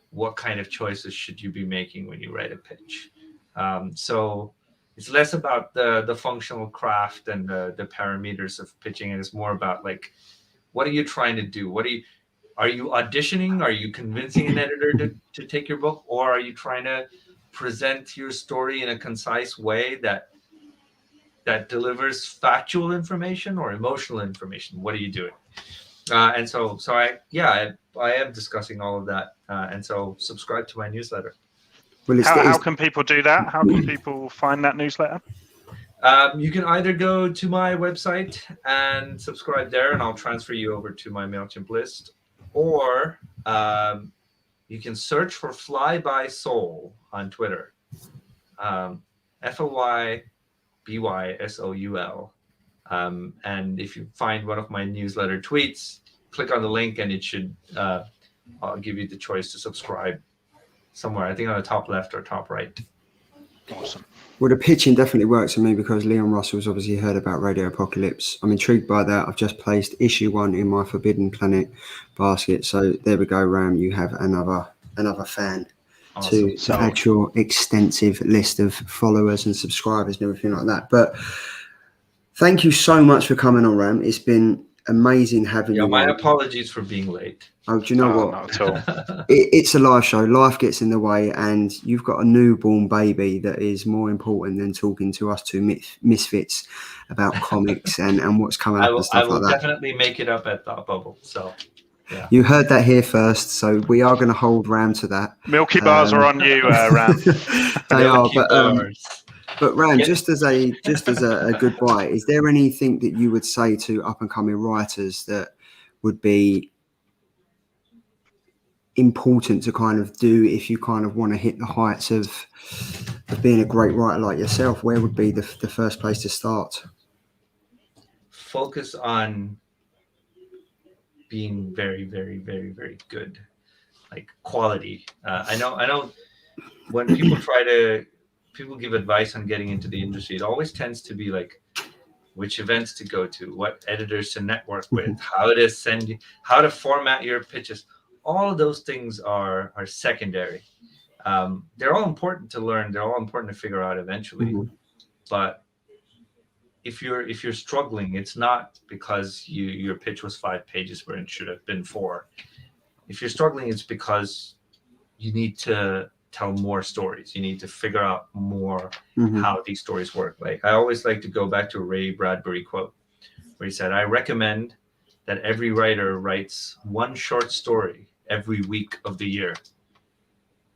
[SPEAKER 3] what kind of choices should you be making when you write a pitch? So it's less about the functional craft and the parameters of pitching, and it's more about like, what are you trying to do? Are you auditioning? Are you convincing an editor to take your book? Or are you trying to present your story in a concise way that delivers factual information or emotional information? What are you doing? And so I am discussing all of that. And so subscribe to my newsletter.
[SPEAKER 1] Well,
[SPEAKER 2] how can people do that? How can people find that newsletter?
[SPEAKER 3] You can either go to my website and subscribe there, and I'll transfer you over to my MailChimp list. Or you can search for Fly by Soul on Twitter. FLYBYSOUL. And if you find one of my newsletter tweets, click on the link and it should I'll give you the choice to subscribe somewhere. I think on the top left or top right.
[SPEAKER 2] Awesome.
[SPEAKER 1] Well, the pitching definitely works for me because Leon Russell's obviously heard about Radio Apocalypse. I'm intrigued by that. I've just placed issue 1 in my Forbidden Planet basket. So there we go, Ram. You have another fan to add your extensive list of followers and subscribers and everything like that. But thank you so much for coming on, Ram. It's been amazing having you.
[SPEAKER 3] My apologies for being late.
[SPEAKER 1] Oh, do you know what?
[SPEAKER 2] Not at all.
[SPEAKER 1] It's a live show. Life gets in the way, and you've got a newborn baby that is more important than talking to us two misfits about comics and what's coming up and stuff like that. I will
[SPEAKER 3] definitely make it up at Thought Bubble. So, yeah.
[SPEAKER 1] You heard that here first. So we are going to hold Ram to that.
[SPEAKER 2] Milky bars are on you, Ram.
[SPEAKER 1] They are, but Ram, just as a goodbye, is there anything that you would say to up and coming writers that would be important to kind of do if you kind of want to hit the heights of being a great writer like yourself? Where would be the first place to start?
[SPEAKER 3] Focus on being very, very, very, very good, like quality. I know when people give advice on getting into the industry, it always tends to be like which events to go to, what editors to network with, how to format your pitches. All of those things are secondary. They're all important to learn. They're all important to figure out eventually. But if you're struggling, it's not because your pitch was 5 pages where it should have been 4. If you're struggling, it's because you need to tell more stories. You need to figure out more how these stories work. Like, I always like to go back to a Ray Bradbury quote where he said, "I recommend that every writer writes 1 short story every week of the year.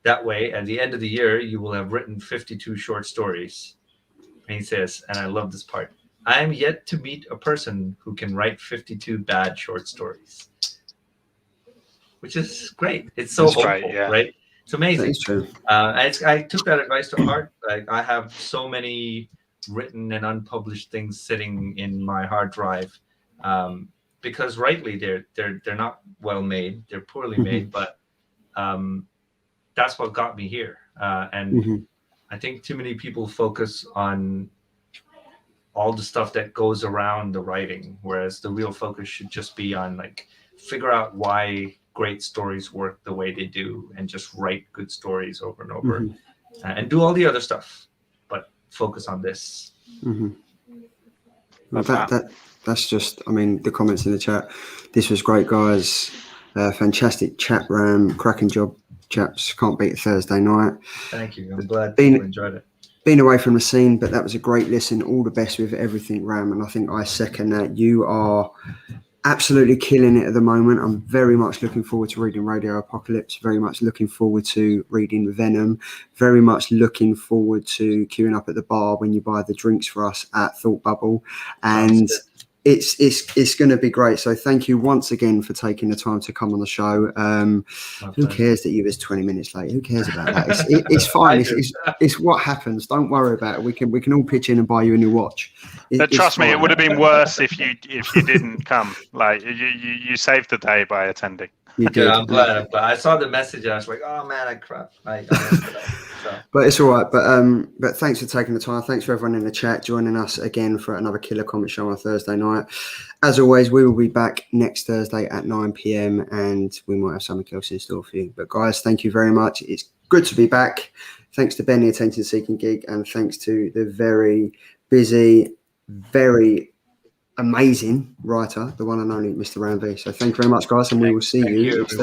[SPEAKER 3] That way, at the end of the year, you will have written 52 short stories." And he says, and I love this part, "I am yet to meet a person who can write 52 bad short stories." Which is great. It's so
[SPEAKER 2] That's
[SPEAKER 3] hopeful,
[SPEAKER 2] right, yeah.
[SPEAKER 3] right? It's amazing.
[SPEAKER 1] That is true.
[SPEAKER 3] I took that advice to heart. Like, I have so many written and unpublished things sitting in my hard drive, because rightly they're not well made. They're poorly made, but that's what got me here. And I think too many people focus on all the stuff that goes around the writing, whereas the real focus should just be on, like, figure out why great stories work the way they do, and just write good stories over and over, and do all the other stuff, but focus on this.
[SPEAKER 1] Well, that's just, I mean, the comments in the chat. This was great, guys. Fantastic chat, Ram. Cracking job, chaps. Can't beat a Thursday night.
[SPEAKER 3] Thank you. I'm glad people enjoyed it.
[SPEAKER 1] Been away from the scene, but that was a great listen. All the best with everything, Ram. And I think I second that. You are absolutely killing it at the moment. I'm very much looking forward to reading Radio Apocalypse. Very much looking forward to reading Venom. Very much looking forward to queuing up at the bar when you buy the drinks for us at Thought Bubble. And it's going to be great. So thank you once again for taking the time to come on the show. Who cares that you was 20 minutes late? Who cares about that? It's fine. It's what happens. Don't worry about it. We can all pitch in and buy you a new watch.
[SPEAKER 2] But trust me, it would have been worse if you didn't come. Like, you saved the day by attending.
[SPEAKER 1] You did.
[SPEAKER 3] Yeah, I'm glad. I saw the message and I was like, oh man, I crap.
[SPEAKER 1] But it's all right. But thanks for taking the time. Thanks for everyone in the chat joining us again for another killer comic show on Thursday night. As always, we will be back next Thursday at 9 p.m. and we might have something else in store for you. But guys, thank you very much. It's good to be back. Thanks to Ben, the attention seeking geek, and thanks to the very busy, very amazing writer, the one and only Mr. Ram V. So thank you very much, guys, and we will see you next